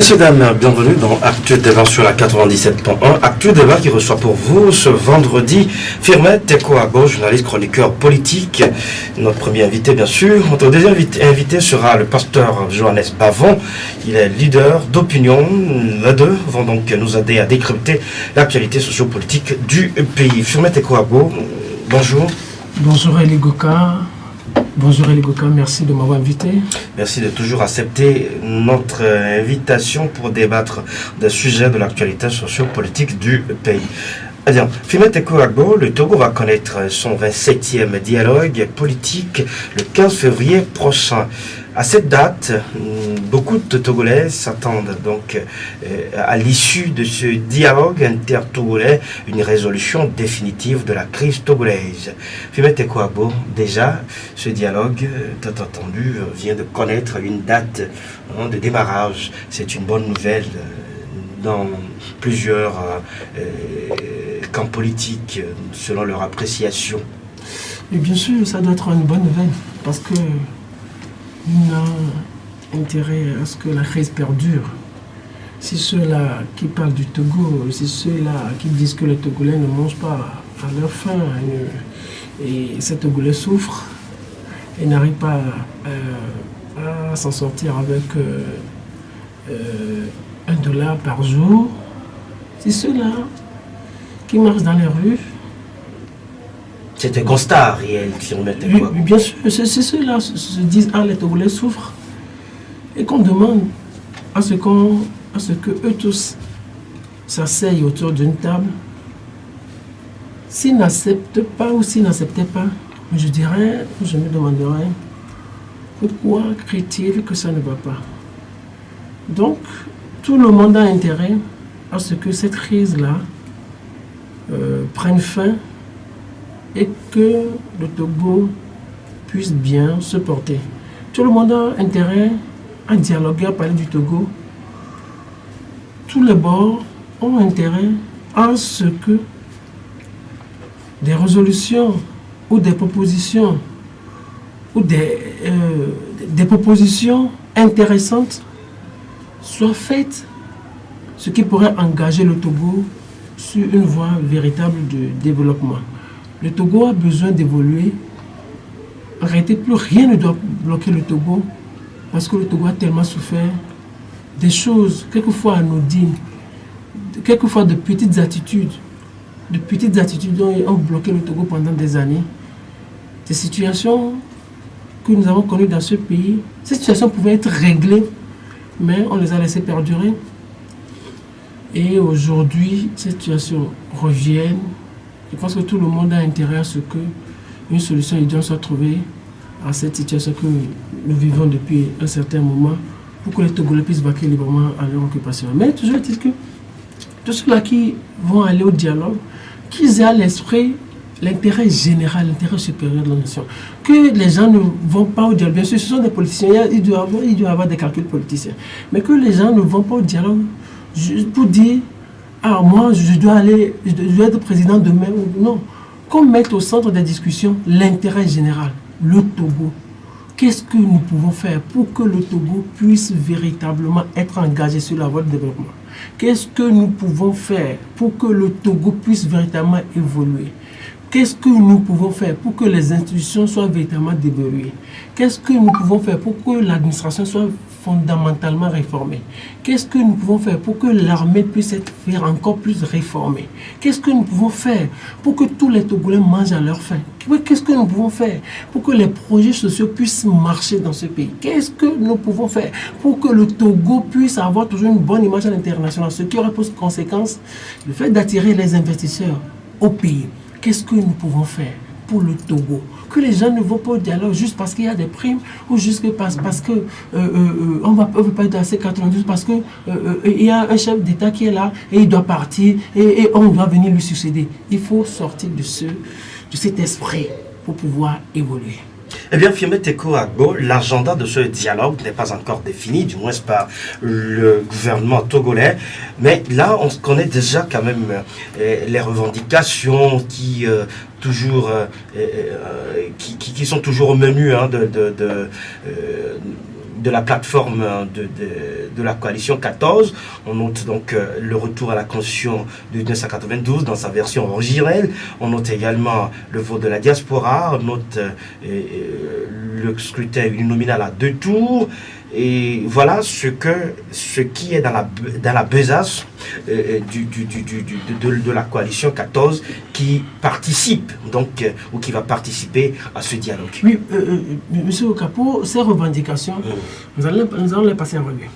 Messieurs, dames, bienvenue dans Actu Débat sur la 97.1. Actu Débat qui reçoit pour vous ce vendredi Firmet Tekoago, journaliste chroniqueur politique. Notre premier invité, bien sûr. Notre deuxième invité sera le pasteur Johannes Bavon. Il est leader d'opinion. Les deux vont donc nous aider à décrypter l'actualité sociopolitique du pays. Firmet Tekoago, bonjour. Bonjour Eligoka. Bonjour Eligoka, merci de m'avoir invité. Merci de toujours accepter notre invitation pour débattre des sujets de l'actualité sociopolitique du pays. Firmet Tekoago, le Togo va connaître son 27e dialogue politique le 15 février prochain. À cette date, beaucoup de Togolais s'attendent donc à l'issue de ce dialogue inter-togolais, une résolution définitive de la crise togolaise. Firmet Tekoago, déjà, ce dialogue, tant entendu, vient de connaître une date de démarrage. C'est une bonne nouvelle dans plusieurs camps politiques, selon leur appréciation. Et bien sûr, ça doit être une bonne nouvelle, parce que nous avons intérêt à ce que la crise perdure. Si ceux-là qui parlent du Togo, si ceux-là qui disent que les Togolais ne mangent pas à leur faim, et ces Togolais souffrent et n'arrivent pas à s'en sortir avec $1 par jour, c'est ceux-là qui marchent dans les rues. C'est un constat réel, Firmet Tekoago. Bien sûr, c'est ceux-là se disent les Togolais souffrent et qu'on demande à ce que eux tous s'asseyent autour d'une table. S'ils n'acceptent pas ou s'ils n'acceptaient pas, je me demanderais pourquoi crient-ils que ça ne va pas. Donc, tout le monde a intérêt à ce que cette crise-là prenne fin et que le Togo puisse bien se porter. Tout le monde a intérêt à dialoguer, à parler du Togo. Tous les bords ont intérêt à ce que des résolutions ou des propositions ou des propositions intéressantes soient faites, ce qui pourrait engager le Togo sur une voie véritable de développement. Le Togo a besoin d'évoluer. En réalité, plus rien ne doit bloquer le Togo, parce que le Togo a tellement souffert des choses, quelquefois anodines, quelquefois de petites attitudes ont bloqué le Togo pendant des années. Des situations que nous avons connues dans ce pays, ces situations pouvaient être réglées, mais on les a laissées perdurer. Et aujourd'hui, ces situations reviennent. Je pense que tout le monde a intérêt à ce qu'une solution idéale soit trouvée à cette situation que nous vivons depuis un certain moment pour que les Togolais puissent vaquer librement à leur occupation. Mais toujours est-il que tous ceux-là qui vont aller au dialogue, qu'ils aient à l'esprit l'intérêt général, l'intérêt supérieur de la nation. Que les gens ne vont pas au dialogue. Bien sûr, ce sont des politiciens, il doit y avoir des calculs politiciens. Mais que les gens ne vont pas au dialogue juste pour dire moi, je dois être président demain. Non. Qu'on mette au centre des discussions l'intérêt général, le Togo. Qu'est-ce que nous pouvons faire pour que le Togo puisse véritablement être engagé sur la voie de développement? Qu'est-ce que nous pouvons faire pour que le Togo puisse véritablement évoluer? Qu'est-ce que nous pouvons faire pour que les institutions soient véritablement développées? Qu'est-ce que nous pouvons faire pour que l'administration soit fondamentalement réformée? Qu'est-ce que nous pouvons faire pour que l'armée puisse être encore plus réformée? Qu'est-ce que nous pouvons faire pour que tous les Togolais mangent à leur faim? Qu'est-ce que nous pouvons faire pour que les projets sociaux puissent marcher dans ce pays? Qu'est-ce que nous pouvons faire pour que le Togo puisse avoir toujours une bonne image à l'international? Ce qui aurait pour conséquence le fait d'attirer les investisseurs au pays. Qu'est-ce que nous pouvons faire pour le Togo? Que les gens ne vont pas au dialogue juste parce qu'il y a des primes ou juste parce que on ne veut pas être à C92 parce qu'il y a un chef d'État qui est là et il doit partir et on doit venir lui succéder. Il faut sortir de cet esprit pour pouvoir évoluer. Eh bien, Firmet Tekoago, l'agenda de ce dialogue n'est pas encore défini, du moins par le gouvernement togolais. Mais là, on connaît déjà quand même les revendications qui sont toujours au menu de la plateforme de la coalition 14. On note donc le retour à la Constitution de 1992 dans sa version originelle. On note également le vote de la diaspora. On note le scrutin uninominal à 2 tours. Et voilà ce qui est dans la besace de la coalition 14 qui participe donc ou qui va participer à ce dialogue. Oui, monsieur Okapo, ces revendications, nous allons les passer en revue.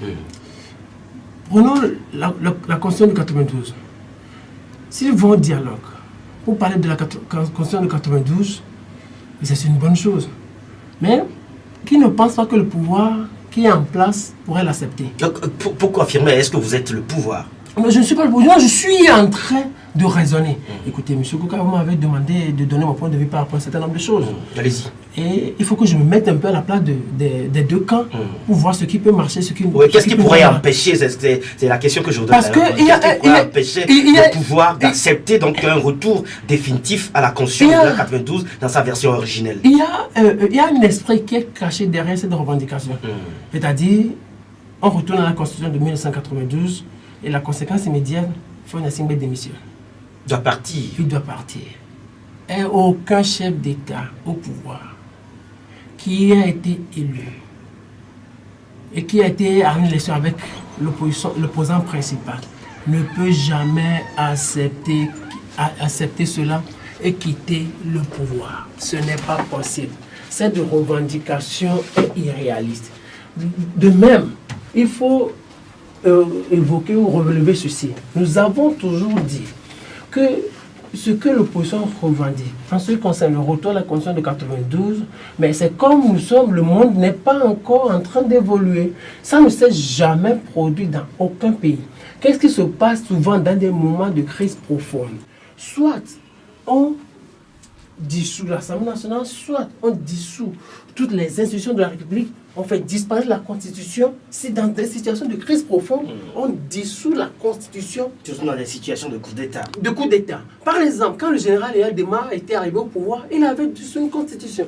Prenons la Constitution de 92. S'ils vont au dialogue pour parler de la Constitution de 92, c'est une bonne chose. Mais qui ne pense pas que le pouvoir qui est en place pourrait l'accepter? Pourquoi affirmer? Est-ce que vous êtes le pouvoir? Mais je ne suis pas le pouvoir, je suis en train de raisonner. Écoutez, M. Kouka, vous m'avez demandé de donner mon point de vue par rapport à un certain nombre de choses. Allez-y. Et il faut que je me mette un peu à la place des deux camps pour voir ce qui peut marcher, ce qui ne peut pas. Qu'est-ce qui pourrait empêcher? C'est la question que je voudrais poser. Parce qu'est-ce qui pourrait empêcher le pouvoir d'accepter donc un retour définitif à la Constitution de 1992 dans sa version originelle? Il y a un esprit qui est caché derrière cette revendication. C'est-à-dire, on retourne à la Constitution de 1992 et la conséquence immédiate, il faut une assemblée démission. Il doit partir. Il doit partir. Et aucun chef d'État au pouvoir qui a été élu et qui a été à une élection avec l'opposant principal ne peut jamais accepter cela et quitter le pouvoir. Ce n'est pas possible. Cette revendication est irréaliste. De même, il faut évoquer ou relever ceci. Nous avons toujours dit que ce que l'opposition revendique, en ce qui concerne le retour à la Constitution de 92, mais c'est comme nous sommes, le monde n'est pas encore en train d'évoluer. Ça ne s'est jamais produit dans aucun pays. Qu'est-ce qui se passe souvent dans des moments de crise profonde? Soit on dissout l'Assemblée nationale, soit on dissout toutes les institutions de la République, on fait disparaître la Constitution. Si dans des situations de crise profonde, on dissout la Constitution. Surtout dans des situations de coup d'État. De coup d'État. Par exemple, quand le général Léa Déma était arrivé au pouvoir, il avait dissous une Constitution.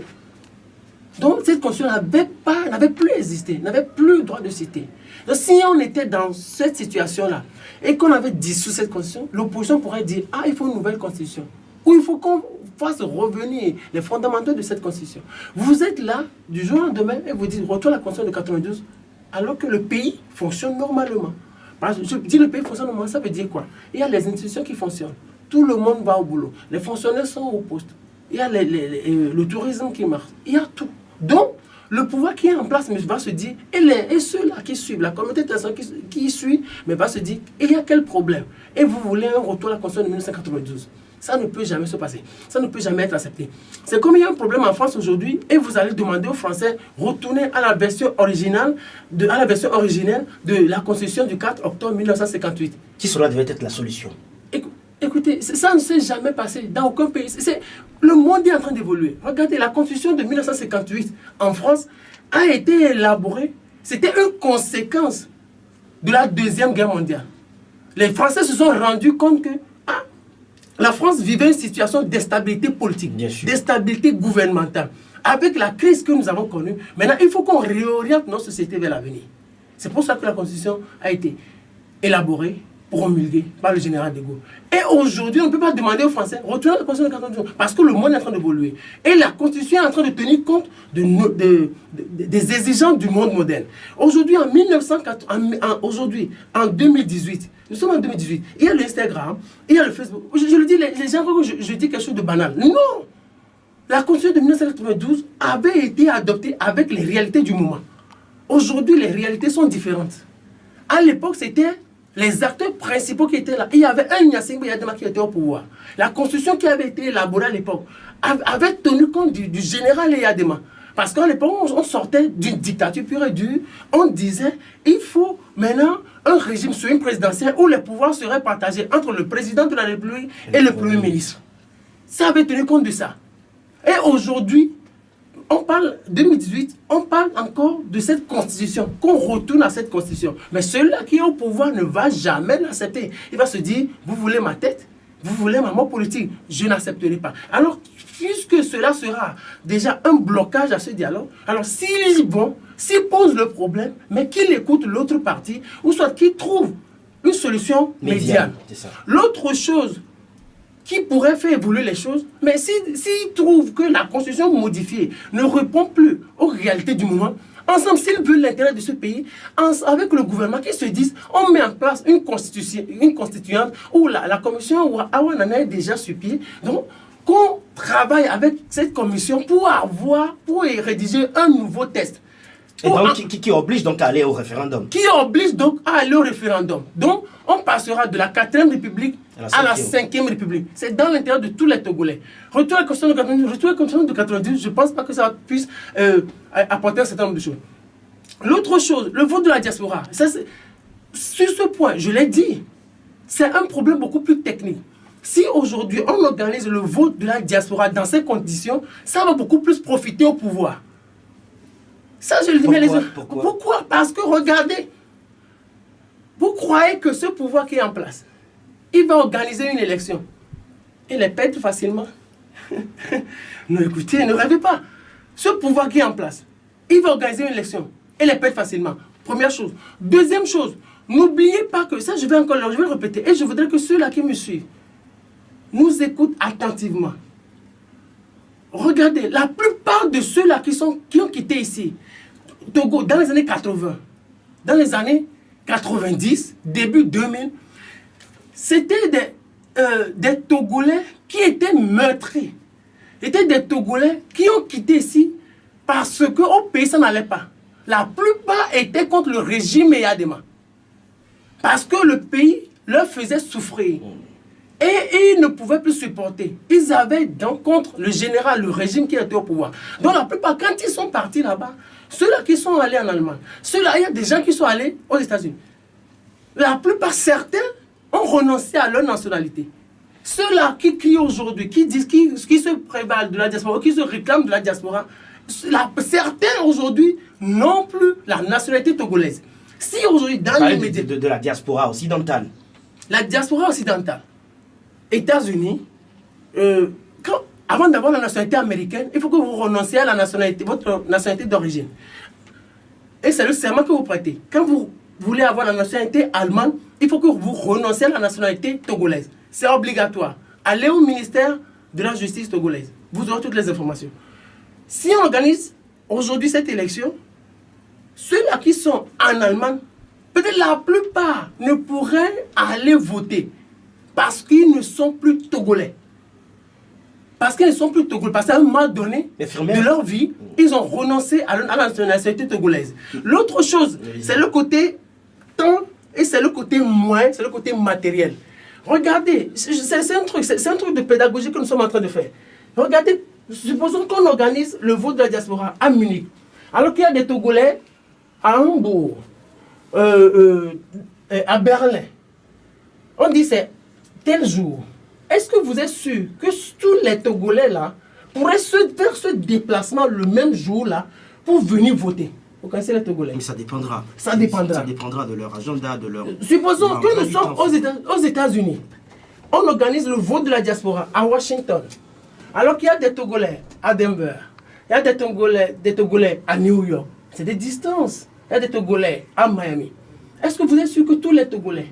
Donc cette Constitution n'avait plus existé, n'avait plus le droit de citer. Donc si on était dans cette situation-là et qu'on avait dissous cette Constitution, l'opposition pourrait dire « Ah, il faut une nouvelle Constitution ». Ou il faut qu'on fasse revenir les fondamentaux de cette Constitution. Vous êtes là, du jour au lendemain, et vous dites « Retourne à la Constitution de 92 », alors que le pays fonctionne normalement. Parce que je dis le pays fonctionne normalement, ça veut dire quoi? Il y a les institutions qui fonctionnent. Tout le monde va au boulot. Les fonctionnaires sont au poste. Il y a le tourisme qui marche. Il y a tout. Donc, le pouvoir qui est en place va se dire, et ceux-là qui suivent, la communauté de personnes qui suit, mais va se dire, il y a quel problème? Et vous voulez un retour à la Constitution de 1992. Ça ne peut jamais se passer. Ça ne peut jamais être accepté. C'est comme il y a un problème en France aujourd'hui, et vous allez demander aux Français, retourner à la version originale, de la Constitution du 4 octobre 1958. Qui cela devait être la solution? Écoutez, ça ne s'est jamais passé dans aucun pays. Le monde est en train d'évoluer. Regardez, la Constitution de 1958 en France a été élaborée. C'était une conséquence de la Deuxième Guerre mondiale. Les Français se sont rendus compte que la France vivait une situation d'instabilité politique, d'instabilité gouvernementale. Avec la crise que nous avons connue, maintenant il faut qu'on réoriente nos sociétés vers l'avenir. C'est pour ça que la Constitution a été élaborée, promulguée par le général de Gaulle. Et aujourd'hui, on ne peut pas demander aux Français de retourner à la Constitution de 1992 parce que le monde est en train d'évoluer. Et la Constitution est en train de tenir compte des exigences du monde moderne. Aujourd'hui, en 2018, nous sommes en 2018, il y a l'Instagram, il y a le Facebook. Je le dis, les gens croient que je dis quelque chose de banal. Non! La Constitution de 1992 avait été adoptée avec les réalités du moment. Aujourd'hui, les réalités sont différentes. À l'époque, c'était les acteurs principaux qui étaient là. Il y avait un Gnassingbé Eyadema qui était au pouvoir. La constitution qui avait été élaborée à l'époque avait tenu compte du général Eyadema. Parce qu'à l'époque, on sortait d'une dictature pure et dure. On disait, il faut maintenant un régime sur une présidentielle où les pouvoirs seraient partagés entre le président de la République et le Premier ministre. Ça avait tenu compte de ça. Et aujourd'hui, on parle 2018, on parle encore de cette constitution, qu'on retourne à cette constitution. Mais celui-là qui est au pouvoir ne va jamais l'accepter. Il va se dire, vous voulez ma tête? vous voulez ma mort politique, je n'accepterai pas. Alors, puisque cela sera déjà un blocage à ce dialogue, alors s'ils y vont, s'ils posent le problème, mais qu'ils écoutent l'autre partie, ou soit qu'ils trouvent une solution médiane. L'autre chose qui pourrait faire évoluer les choses, mais s'ils trouvent que la constitution modifiée ne répond plus aux réalités du moment, ensemble, s'ils veulent l'intérêt de ce pays, avec le gouvernement, qu'ils se disent, on met en place une constituante où la commission Ouanana est déjà sur pied, donc qu'on travaille avec cette commission pour rédiger un nouveau texte. Et donc, qui oblige donc à aller au référendum. Qui oblige donc à aller au référendum. Donc, on passera de la 4e République à la 5e République. C'est dans l'intérêt de tous les Togolais. Retour à la Constitution de 90, je ne pense pas que ça puisse apporter un certain nombre de choses. L'autre chose, le vote de la diaspora. Sur ce point, je l'ai dit, c'est un problème beaucoup plus technique. Si aujourd'hui, on organise le vote de la diaspora dans ces conditions, ça va beaucoup plus profiter au pouvoir. Ça, je le dis, pourquoi? Parce que, regardez, vous croyez que ce pouvoir qui est en place, il va organiser une élection. Il les pète facilement. Non, écoutez, ne rêvez pas. Ce pouvoir qui est en place, il va organiser une élection. Il les pète facilement. Première chose. Deuxième chose, n'oubliez pas que, ça je vais le répéter, et je voudrais que ceux-là qui me suivent nous écoutent attentivement. Regardez, la plupart de ceux-là qui ont quitté ici, Togo, dans les années 80, dans les années 90, début 2000, c'était des Togolais qui étaient meurtris. C'était des Togolais qui ont quitté ici parce qu'au pays, ça n'allait pas. La plupart étaient contre le régime Eyadema. Parce que le pays leur faisait souffrir. Et ils ne pouvaient plus supporter. Ils avaient donc contre le général, le régime qui était au pouvoir. Donc la plupart, quand ils sont partis là-bas, ceux-là qui sont allés en Allemagne, ceux-là, il y a des gens qui sont allés aux États-Unis. La plupart, certains ont renoncé à leur nationalité. Ceux-là qui crient aujourd'hui, qui disent, qui se prévalent de la diaspora, qui se réclament de la diaspora, certains aujourd'hui n'ont plus la nationalité togolaise. Si aujourd'hui, dans les médias... de la diaspora occidentale. La diaspora occidentale. États-Unis, avant d'avoir la nationalité américaine, il faut que vous renonciez à la nationalité, votre nationalité d'origine. Et c'est le serment que vous prêtez. Quand vous voulez avoir la nationalité allemande, il faut que vous renonciez à la nationalité togolaise. C'est obligatoire. Allez au ministère de la justice togolaise. Vous aurez toutes les informations. Si on organise aujourd'hui cette élection, ceux-là qui sont en Allemagne, peut-être la plupart ne pourraient aller voter. Parce qu'ils ne sont plus Togolais. Parce qu'ils ne sont plus Togolais. Parce qu'à un moment donné de leur vie, ils ont renoncé à la nationalité togolaise. L'autre chose, c'est le côté temps et c'est le côté moins, c'est le côté matériel. Regardez, c'est un truc de pédagogie que nous sommes en train de faire. Regardez, supposons qu'on organise le vote de la diaspora à Munich. Alors qu'il y a des Togolais à Hambourg, à Berlin. On dit c'est tel jour. Est-ce que vous êtes sûr que tous les Togolais là pourraient faire ce déplacement le même jour là pour venir voter? Vous connaissez les Togolais? Mais ça dépendra. Ça dépendra. Ça dépendra de leur agenda, de leur... Supposons que nous sommes aux États-Unis. On organise le vote de la diaspora à Washington. Alors qu'il y a des Togolais à Denver. Il y a des Togolais à New York. C'est des distances. Il y a des Togolais à Miami. Est-ce que vous êtes sûr que tous les Togolais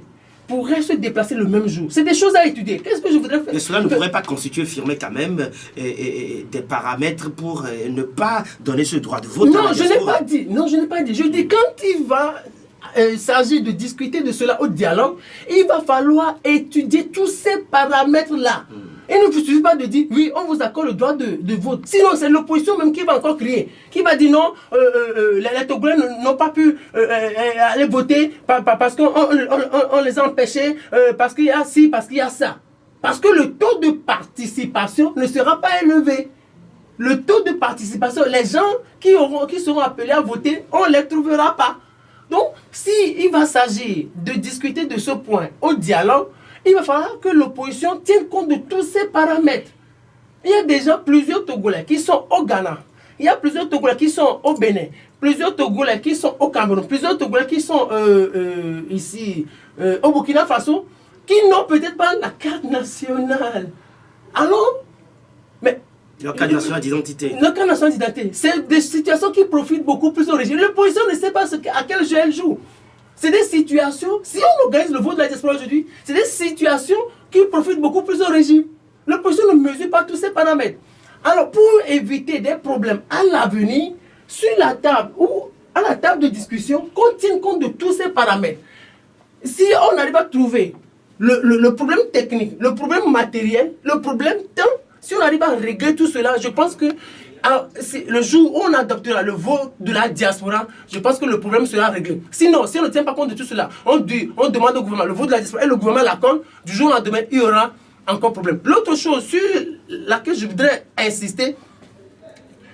pourraient se déplacer le même jour? C'est des choses à étudier. Qu'est-ce que je voudrais faire? Mais cela ne pourrait pas constituer, firmer quand même des paramètres pour ne pas donner ce droit de vote. Non, je n'ai pas dit. Non, je n'ai pas dit. Je dis quand il va s'agir de discuter de cela au dialogue, il va falloir étudier tous ces paramètres-là. Il ne suffit pas de dire, oui, on vous accorde le droit de vote. Sinon, c'est l'opposition même qui va encore crier. Qui va dire non, les Togolais n'ont pas pu aller voter parce qu'on les a empêchés, parce qu'il y a ci, parce qu'il y a ça. Parce que le taux de participation ne sera pas élevé. Le taux de participation, les gens qui seront appelés à voter, on ne les trouvera pas. Donc, s'il va s'agir de discuter de ce point au dialogue, il va falloir que l'opposition tienne compte de tous ces paramètres. Il y a déjà plusieurs Togolais qui sont au Ghana. Il y a plusieurs Togolais qui sont au Bénin. Plusieurs Togolais qui sont au Cameroun. Plusieurs Togolais qui sont ici au Burkina Faso. qui n'ont peut-être pas la carte nationale. Alors, mais... La carte nationale d'identité. La carte nationale d'identité, c'est des situations qui profitent beaucoup plus au régime. L'opposition ne sait pas à quel jeu elle joue. C'est des situations, si on organise le vote de la diaspora aujourd'hui, c'est des situations qui profitent beaucoup plus au régime. L'opposition ne mesure pas tous ces paramètres. Alors, pour éviter des problèmes à l'avenir, sur la table ou à la table de discussion, qu'on tienne compte de tous ces paramètres. Si on arrive à trouver le problème technique, le problème matériel, le problème temps, si on arrive à régler tout cela, je pense que le jour où on adoptera le vote de la diaspora, je pense que le problème sera réglé. Sinon, si on ne tient pas compte de tout cela, on demande au gouvernement le vote de la diaspora et le gouvernement l'accorde, du jour au lendemain, il y aura encore problème. L'autre chose sur laquelle je voudrais insister,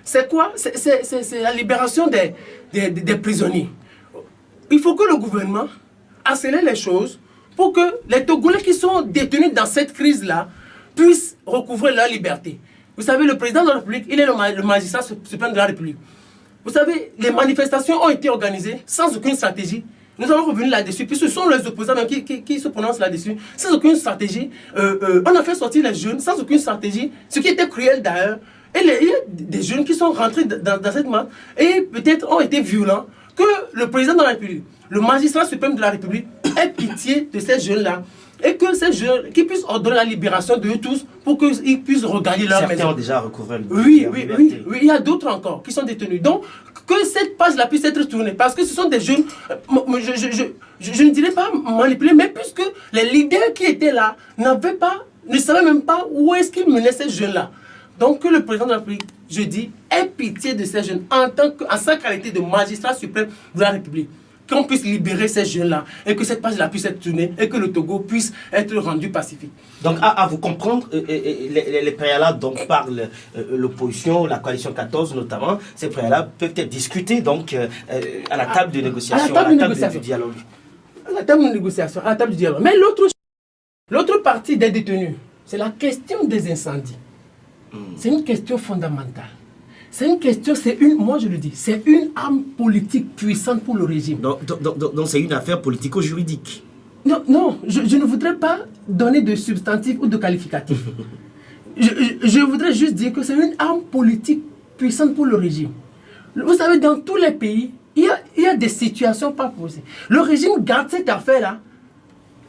c'est quoi? C'est la libération des prisonniers. Il faut que le gouvernement accélère les choses pour que les Togolais qui sont détenus dans cette crise-là puissent recouvrer leur liberté. Vous savez, le président de la République, il est le magistrat suprême de la République. Vous savez, les manifestations ont été organisées sans aucune stratégie. Nous allons revenir là-dessus, puisque ce sont les opposants même qui se prononcent là-dessus. Sans aucune stratégie, on a fait sortir les jeunes sans aucune stratégie, ce qui était cruel d'ailleurs. Et il y a des jeunes qui sont rentrés dans cette masse et peut-être ont été violents, que le président de la République, le magistrat suprême de la République, ait pitié de ces jeunes-là. Et que ces jeunes, qui puissent ordonner la libération de eux tous pour qu'ils puissent regagner leur maison. Certains ont déjà recouvré oui, il y a d'autres encore qui sont détenus. Donc, que cette page-là puisse être tournée, parce que ce sont des jeunes, je ne dirais pas manipulés, mais puisque les leaders qui étaient là ne savaient même pas où est-ce qu'ils menaient ces jeunes-là. Donc, que le président de la République, je dis, ait pitié de ces jeunes en sa qualité de magistrat suprême de la République. Qu'on puisse libérer ces jeunes-là et que cette page-là puisse être tournée et que le Togo puisse être rendu pacifique. Donc, à vous comprendre, les préalables dont parle l'opposition, la coalition 14 notamment, ces préalables peuvent être discutés donc, à la table de négociation, à la table du dialogue. À la table de négociation, à la table du dialogue. Mais l'autre partie des détenus, c'est la question des incendies. C'est une question fondamentale. C'est une question, moi je le dis, c'est une arme politique puissante pour le régime. Donc c'est une affaire politico-juridique. Non, je ne voudrais pas donner de substantif ou de qualificatif. je voudrais juste dire que c'est une arme politique puissante pour le régime. Vous savez, dans tous les pays, il y a des situations pas posées. Le régime garde cette affaire-là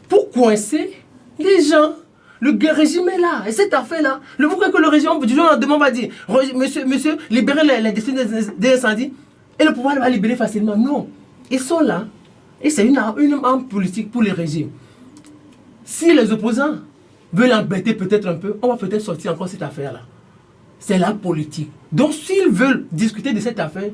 pour coincer les gens. Le régime est là. Et cette affaire-là, vous croyez que le régime, du jour au lendemain, va dire monsieur, libérez les détenus des incendies et le pouvoir va libérer facilement. Non. Ils sont là. Et c'est une arme politique pour les régimes. Si les opposants veulent l'embêter peut-être un peu, on va peut-être sortir encore cette affaire-là. C'est la politique. Donc, s'ils veulent discuter de cette affaire,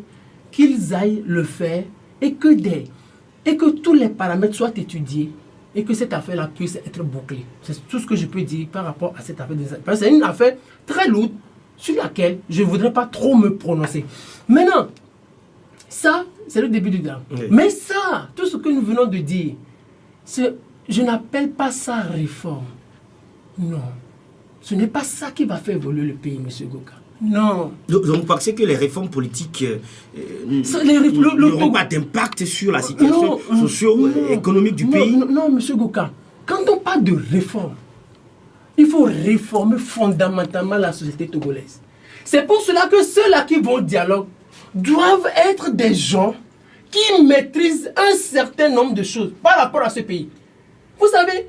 qu'ils aillent le faire et que tous les paramètres soient étudiés. Et que cette affaire-là puisse être bouclée. C'est tout ce que je peux dire par rapport à cette affaire. Parce que c'est une affaire très lourde sur laquelle je ne voudrais pas trop me prononcer. Maintenant, ça, c'est le début du drame. Oui. Mais ça, tout ce que nous venons de dire, je n'appelle pas ça réforme. Non. Ce n'est pas ça qui va faire évoluer le pays, M. Goka. Non. Donc vous pensez que les réformes politiques n'auront pas d'impact sur la situation socio-économique du pays? Non, M. Goka. Quand on parle de réforme, il faut réformer fondamentalement la société togolaise. C'est pour cela que ceux-là qui vont au dialogue doivent être des gens qui maîtrisent un certain nombre de choses par rapport à ce pays. Vous savez,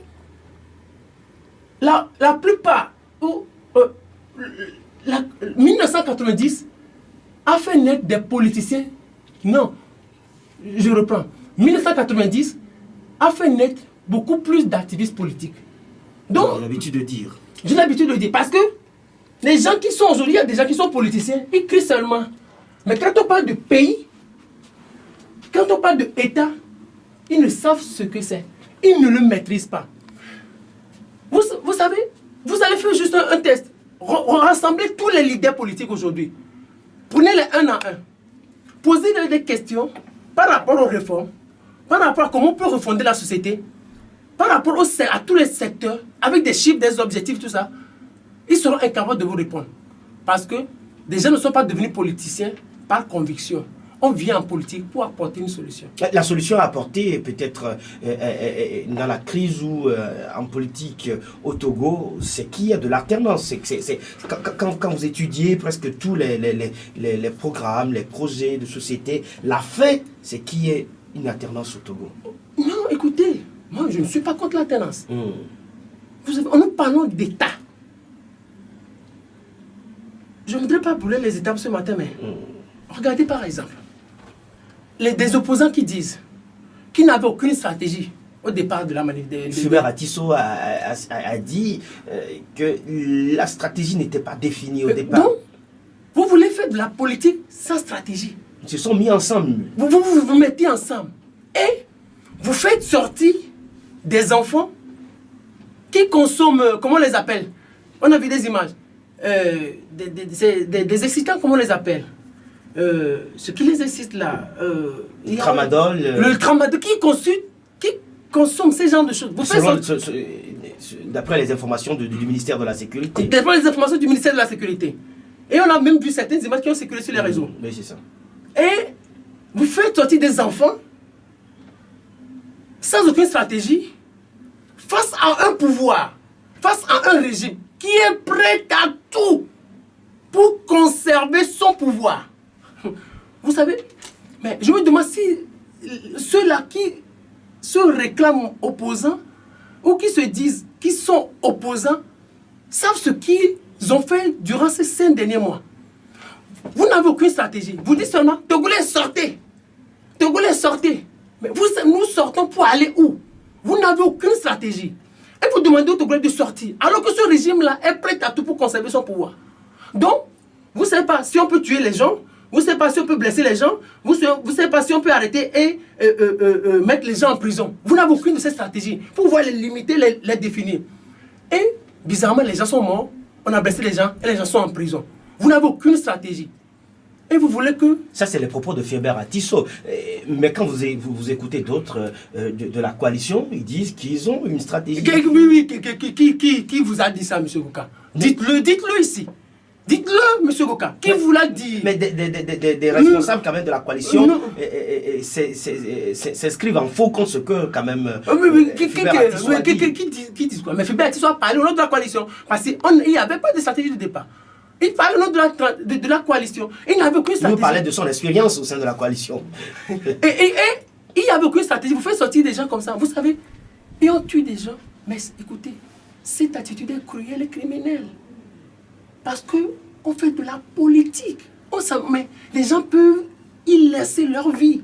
la plupart... 1990 a fait naître des politiciens. Non, je reprends. 1990 a fait naître beaucoup plus d'activistes politiques. Donc, j'ai l'habitude de dire. J'ai l'habitude de dire parce que les gens qui sont aujourd'hui, il y a des gens qui sont politiciens, ils crient seulement. Mais quand on parle de pays, quand on parle d'État, ils ne savent ce que c'est. Ils ne le maîtrisent pas. Vous savez, vous allez faire juste un test. Rassemblez tous les leaders politiques aujourd'hui. Prenez-les un à un. Posez-leur des questions par rapport aux réformes, par rapport à comment on peut refonder la société, par rapport à tous les secteurs, avec des chiffres, des objectifs, tout ça. Ils seront incapables de vous répondre. Parce que des gens ne sont pas devenus politiciens par conviction. On vient en politique pour apporter une solution. La solution à apporter peut-être dans la crise ou en politique au Togo, c'est qu'il y a de l'alternance. Quand vous étudiez presque tous les programmes, les projets de société, la fin, c'est qu'il y ait une alternance au Togo. Non, écoutez, moi je ne suis pas contre l'alternance. Nous parlons d'État. Je ne voudrais pas brûler les étapes ce matin, mais regardez par exemple. Des opposants qui disent qu'ils n'avaient aucune stratégie au départ de la manifestation. Fulbert Atisso a dit que la stratégie n'était pas définie au départ. Donc, vous voulez faire de la politique sans stratégie. Ils se sont mis ensemble. Vous mettez ensemble. Et vous faites sortir des enfants qui consomment, comment on les appelle? On a vu des images. Des excitants, comment on les appelle? Ce qui les excite là, le tramadol. Le tramadol qui consomme ces genres de choses. D'après les informations du ministère de la Sécurité. D'après les informations du ministère de la Sécurité. Et on a même vu certaines images qui ont circulé sur les réseaux. Oui, c'est ça. Et vous faites sortir des enfants sans aucune stratégie face à un pouvoir, face à un régime qui est prêt à tout pour conserver son pouvoir. Vous savez, mais je me demande si ceux-là qui se réclament opposants ou qui se disent qu'ils sont opposants savent ce qu'ils ont fait durant ces 5 derniers mois. Vous n'avez aucune stratégie. Vous dites seulement, Togolais, sortez. Togolais, sortez. Mais nous sortons pour aller où? Vous n'avez aucune stratégie. Et vous demandez aux Togolais de sortir. Alors que ce régime-là est prêt à tout pour conserver son pouvoir. Donc, vous ne savez pas si on peut tuer les gens. Vous ne savez pas si on peut blesser les gens. Vous ne savez pas si on peut arrêter et mettre les gens en prison. Vous n'avez aucune de ces stratégies pour pouvoir les limiter, les définir. Et bizarrement, les gens sont morts. On a blessé les gens et les gens sont en prison. Vous n'avez aucune stratégie. Et vous voulez que... Ça, c'est les propos de Fulbert Atisso. Mais quand vous écoutez d'autres de la coalition, ils disent qu'ils ont une stratégie. Oui, qui vous a dit ça, M. Goka? Dites-le ici. Dites-le, M. Goka. Qui vous l'a dit? Mais des responsables quand même de la coalition s'inscrivent en faux contre ce que quand même... Qui disent quoi? Mais Fulbert Atisso a parlé au nom de la coalition. Parce qu'il n'y avait pas de stratégie de départ. Il parlait au nom de la coalition. Il n'avait aucune stratégie. Il parlait de son expérience au sein de la coalition. et il n'y avait aucune stratégie. Vous faites sortir des gens comme ça. Vous savez, et on tue des gens. Mais écoutez, cette attitude est cruelle et criminelle. Parce qu'on fait de la politique. Mais les gens peuvent y laisser leur vie.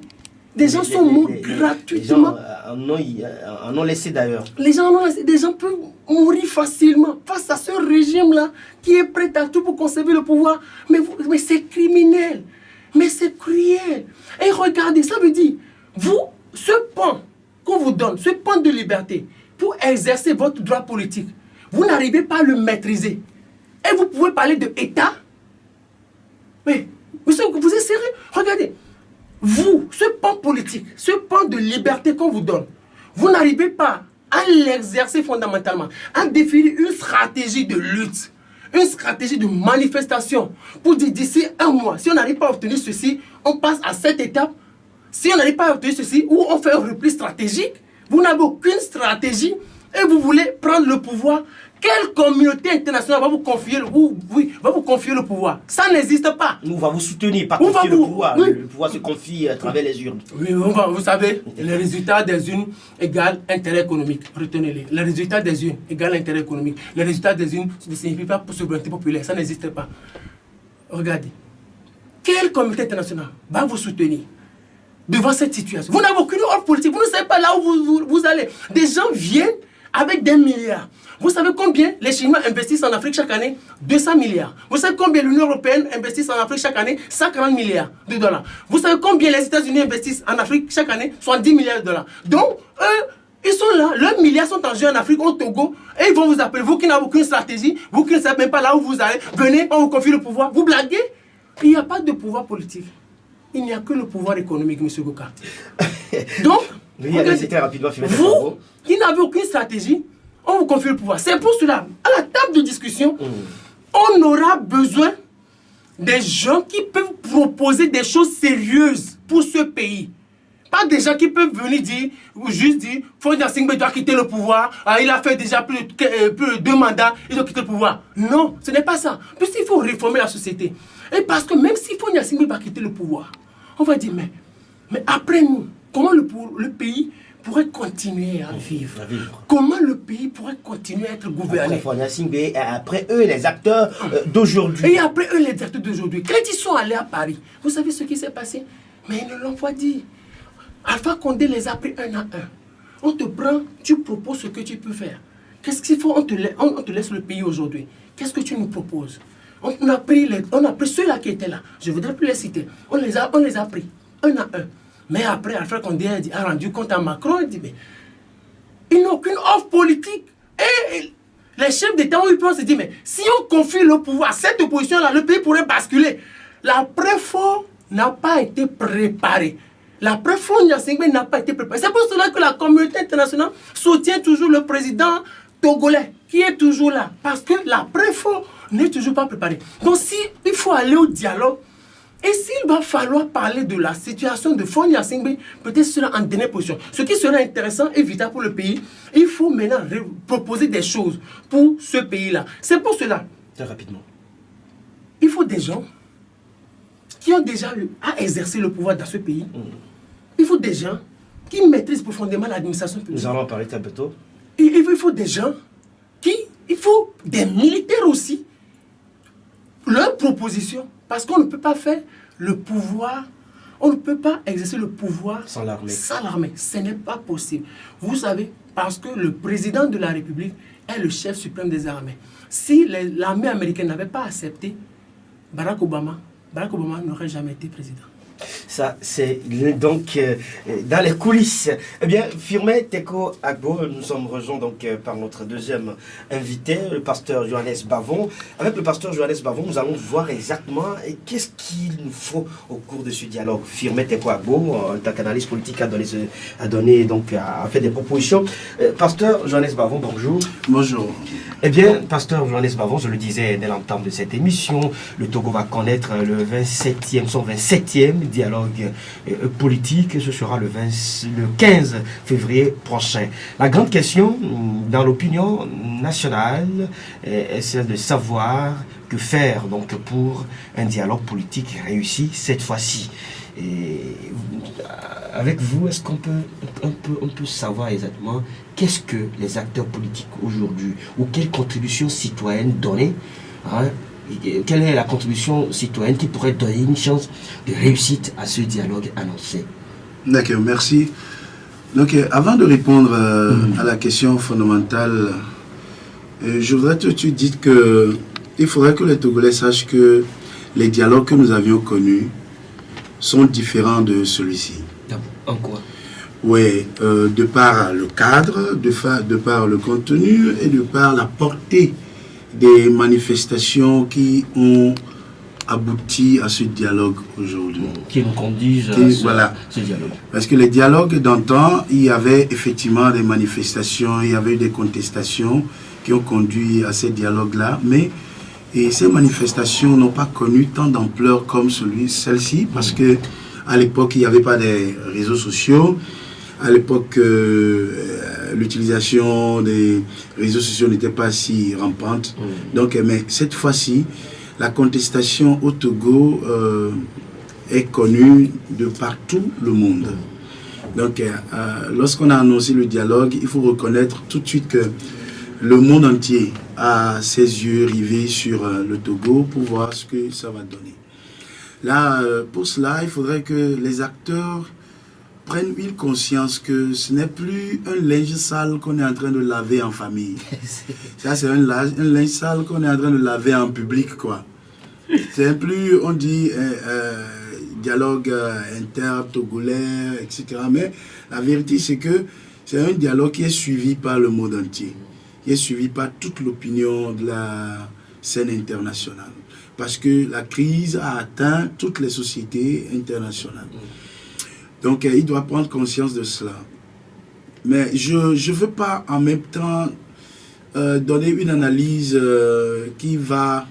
Des gens sont morts gratuitement. Les gens en ont laissé d'ailleurs. Les gens peuvent mourir facilement face à ce régime-là qui est prêt à tout pour conserver le pouvoir. Mais c'est criminel. Mais c'est cruel. Et regardez, ça veut dire, vous, ce pan qu'on vous donne, ce pan de liberté, pour exercer votre droit politique, vous n'arrivez pas à le maîtriser. Et vous pouvez parler de État. Mais, monsieur, vous êtes sérieux? Regardez. Vous, ce pan politique, ce pan de liberté qu'on vous donne, vous n'arrivez pas à l'exercer fondamentalement, à définir une stratégie de lutte, une stratégie de manifestation, pour dire d'ici 1 mois, si on n'arrive pas à obtenir ceci, on passe à cette étape. Si on n'arrive pas à obtenir ceci, ou on fait un repli stratégique, vous n'avez aucune stratégie et vous voulez prendre le pouvoir. Quelle communauté internationale va vous confier le pouvoir? Ça n'existe pas. Nous, on va vous soutenir, pas confier le pouvoir. Oui. Le pouvoir se confie à travers les urnes. Oui, vous savez, les résultats des urnes égale intérêt économique. Retenez-les. Les résultats des urnes égale intérêt économique. Les résultats des urnes ne signifient pas pour souveraineté populaire. Ça n'existe pas. Regardez. Quelle communauté internationale va vous soutenir devant cette situation? Vous n'avez aucune ordre politique. Vous ne savez pas là où vous allez. Des gens viennent avec des milliards. Vous savez combien les Chinois investissent en Afrique chaque année? 200 milliards. Vous savez combien l'Union européenne investit en Afrique chaque année? 140 milliards de dollars. Vous savez combien les États-Unis investissent en Afrique chaque année? 70 milliards de dollars. Donc, eux, ils sont là. Leurs milliards sont en jeu en Afrique, au Togo. Et ils vont vous appeler. Vous qui n'avez aucune stratégie, vous qui ne savez même pas là où vous allez, venez, on vous confie le pouvoir. Vous blaguez? Il n'y a pas de pouvoir politique. Il n'y a que le pouvoir économique, M. Goka. Donc, rapidement, vous qui n'avez aucune stratégie, on vous confie le pouvoir. C'est pour cela, à la table de discussion, on aura besoin des gens qui peuvent proposer des choses sérieuses pour ce pays. Pas des gens qui peuvent venir dire, ou juste dire, Faure Gnassingbé doit quitter le pouvoir, il a fait déjà plus de 2 mandats, il doit quitter le pouvoir. Non, ce n'est pas ça. Puisqu'il faut réformer la société. Et parce que même si Faure Gnassingbé va quitter le pouvoir, on va dire, mais après nous, comment le pays pourrait continuer à vivre? Comment le pays pourrait continuer à être gouverné? Après eux, les acteurs d'aujourd'hui. Et après eux, les acteurs d'aujourd'hui. Quand ils sont allés à Paris, vous savez ce qui s'est passé? Mais ils ne l'ont pas dit. Alpha Condé les a pris un à un. On te prend, tu proposes ce que tu peux faire. Qu'est-ce qu'il faut? On te laisse le pays aujourd'hui. Qu'est-ce que tu nous proposes? On a pris ceux-là qui étaient là. Je ne voudrais plus les citer. On les a pris un à un. Mais après, Alpha Condé a rendu compte à Macron. Il dit, mais ils n'ont aucune offre politique. Et les chefs d'État ont eu peur. Se dit, mais si on confie le pouvoir à cette opposition-là, le pays pourrait basculer. La préfort n'a pas été préparée. La Faure Gnassingbé n'a pas été préparée. C'est pour cela que la communauté internationale soutient toujours le président togolais, qui est toujours là. Parce que la préfort n'est toujours pas préparée. Donc, il faut aller au dialogue. Et s'il va falloir parler de la situation de Faure Gnassingbé, peut-être ce sera en dernière position. Ce qui serait intéressant et vital pour le pays, il faut maintenant proposer des choses pour ce pays-là. C'est pour cela. Très rapidement. Il faut des gens qui ont déjà eu à exercer le pouvoir dans ce pays. Il faut des gens qui maîtrisent profondément l'administration publique. Nous allons en parler très bientôt. Il faut des gens il faut des militaires aussi. Leurs propositions, parce qu'on ne peut pas faire le pouvoir, on ne peut pas exercer le pouvoir sans l'armée. Ce n'est pas possible. Vous savez, parce que le président de la République est le chef suprême des armées. Si l'armée américaine n'avait pas accepté Barack Obama n'aurait jamais été président. Ça, c'est donc dans les coulisses. Eh bien, Firmin Teko Agbo, nous sommes rejoints donc par notre deuxième invité, le pasteur Johannes Bavon. Avec le pasteur Johannes Bavon, nous allons voir exactement qu'est-ce qu'il nous faut au cours de ce dialogue. Firmin Teko Agbo, en tant qu'analyste politique, a fait des propositions. Pasteur Johannes Bavon, bonjour. Bonjour. Eh bien, pasteur Johannes Bavon, je le disais dès l'entame de cette émission, le Togo va connaître son 27e dialogue politique. Ce sera le 15 février prochain. La grande question dans l'opinion nationale est celle de savoir que faire donc pour un dialogue politique réussi cette fois-ci. Et avec vous, est-ce qu'on peut savoir exactement qu'est-ce que les acteurs politiques aujourd'hui, ou quelle contribution citoyenne donner, quelle est la contribution citoyenne qui pourrait donner une chance de réussite à ce dialogue annoncé? D'accord, merci. Donc, avant de répondre à la question fondamentale, je voudrais tout de suite dire qu'il faudrait que les Togolais sachent que les dialogues que nous avions connus sont différents de celui-ci. En quoi? Oui, de par le cadre, de par le contenu et de par la portée des manifestations qui ont abouti à ce dialogue aujourd'hui. Qui nous conduisent à ce dialogue. Parce que les dialogues d'antan, il y avait effectivement des manifestations, il y avait des contestations qui ont conduit à ces dialogues-là, mais ces manifestations n'ont pas connu tant d'ampleur comme celle-ci, parce que à l'époque, il n'y avait pas de réseaux sociaux. À l'époque, l'utilisation des réseaux sociaux n'était pas si rampante. Donc, mais cette fois-ci, la contestation au Togo est connue de partout le monde. Donc, lorsqu'on a annoncé le dialogue, il faut reconnaître tout de suite que le monde entier a ses yeux rivés sur le Togo pour voir ce que ça va donner. Là, pour cela, il faudrait que les acteurs prennent une conscience que ce n'est plus un linge sale qu'on est en train de laver en famille. Ça, c'est un linge sale qu'on est en train de laver en public, quoi. C'est plus, on dit, dialogue inter-togolais, etc. Mais la vérité, c'est que c'est un dialogue qui est suivi par le monde entier, qui est suivi par toute l'opinion de la scène internationale. Parce que la crise a atteint toutes les sociétés internationales. Donc, il doit prendre conscience de cela. Mais je ne veux pas en même temps donner une analyse qui va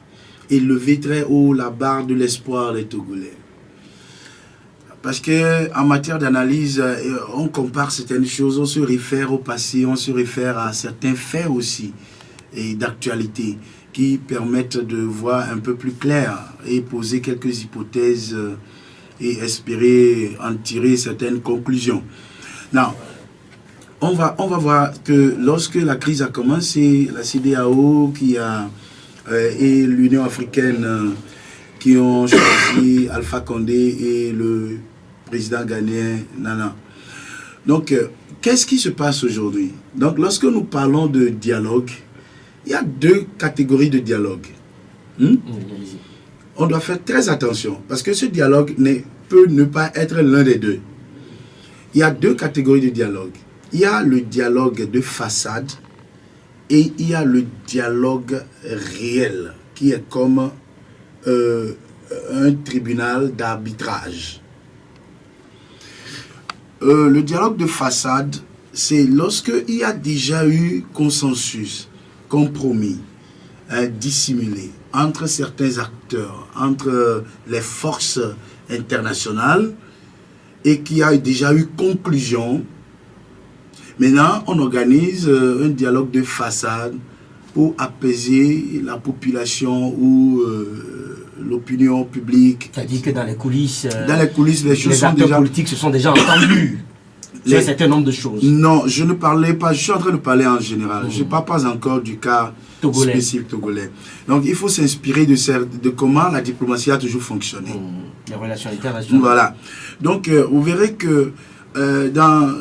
élever très haut la barre de l'espoir des Togolais. Parce qu'en matière d'analyse, on compare certaines choses, on se réfère au passé, on se réfère à certains faits aussi, et d'actualité, qui permettent de voir un peu plus clair et poser quelques hypothèses et espérer en tirer certaines conclusions. Non. On va voir que lorsque la crise a commencé, la CEDEAO et l'Union africaine qui ont choisi Alpha Condé et le président ghanéen Nana. Donc, qu'est-ce qui se passe aujourd'hui? Donc, lorsque nous parlons de dialogue, il y a deux catégories de dialogue. On doit faire très attention parce que ce dialogue peut ne pas être l'un des deux. Il y a deux catégories de dialogue. Il y a le dialogue de façade et il y a le dialogue réel qui est comme un tribunal d'arbitrage. Le dialogue de façade, c'est lorsque il y a déjà eu consensus, compromis, dissimulé entre certains acteurs, entre les forces internationales et qu'il y a déjà eu conclusion. Maintenant, on organise un dialogue de façade pour apaiser la population ou l'opinion publique. C'est-à-dire que dans les coulisses, les choses sont acteurs déjà... politiques se sont déjà entendus sur un certain nombre de choses. Non, je ne parlais pas, je suis en train de parler en général. Je ne parle pas encore du cas spécifique togolais. Donc, il faut s'inspirer de comment la diplomatie a toujours fonctionné. Les relations internationales. Voilà. Donc, vous verrez que dans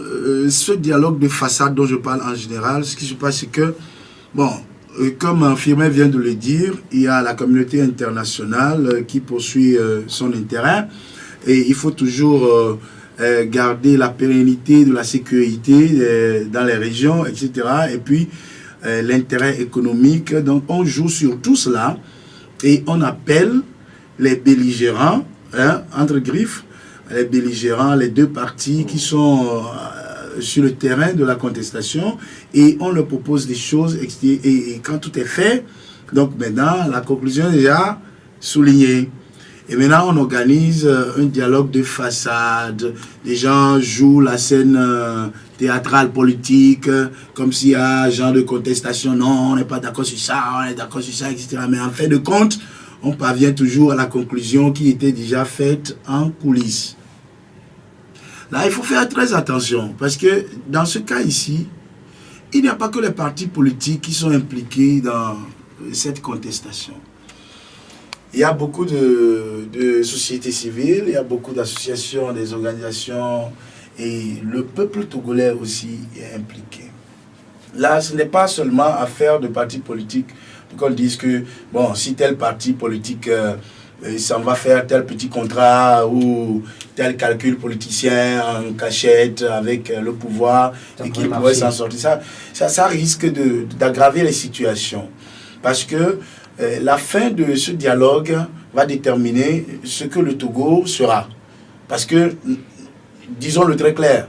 ce dialogue de façade dont je parle en général, ce qui se passe, c'est que, bon, comme Firmin vient de le dire, il y a la communauté internationale qui poursuit son intérêt et il faut toujours garder la pérennité de la sécurité dans les régions, etc. Et puis, l'intérêt économique. Donc, on joue sur tout cela et on appelle les belligérants, entre griffes, les belligérants, les deux parties qui sont sur le terrain de la contestation et on leur propose des choses et quand tout est fait, donc maintenant la conclusion est déjà soulignée. Et maintenant on organise un dialogue de façade, les gens jouent la scène théâtrale politique, comme s'il y a un genre de contestation, non on n'est pas d'accord sur ça, on est d'accord sur ça, etc. Mais en fin de compte, on parvient toujours à la conclusion qui était déjà faite en coulisses. Là, il faut faire très attention, parce que dans ce cas ici, il n'y a pas que les partis politiques qui sont impliqués dans cette contestation. Il y a beaucoup de sociétés civiles, il y a beaucoup d'associations, des organisations, et le peuple togolais aussi est impliqué. Là, ce n'est pas seulement affaire de partis politiques, qu'on dise que, bon, si tel parti politique s'en va faire tel petit contrat ou tel calcul politicien en cachette avec le pouvoir et qu'il pourrait s'en sortir. Ça risque d'aggraver les situations. Parce que la fin de ce dialogue va déterminer ce que le Togo sera. Parce que, disons-le très clair,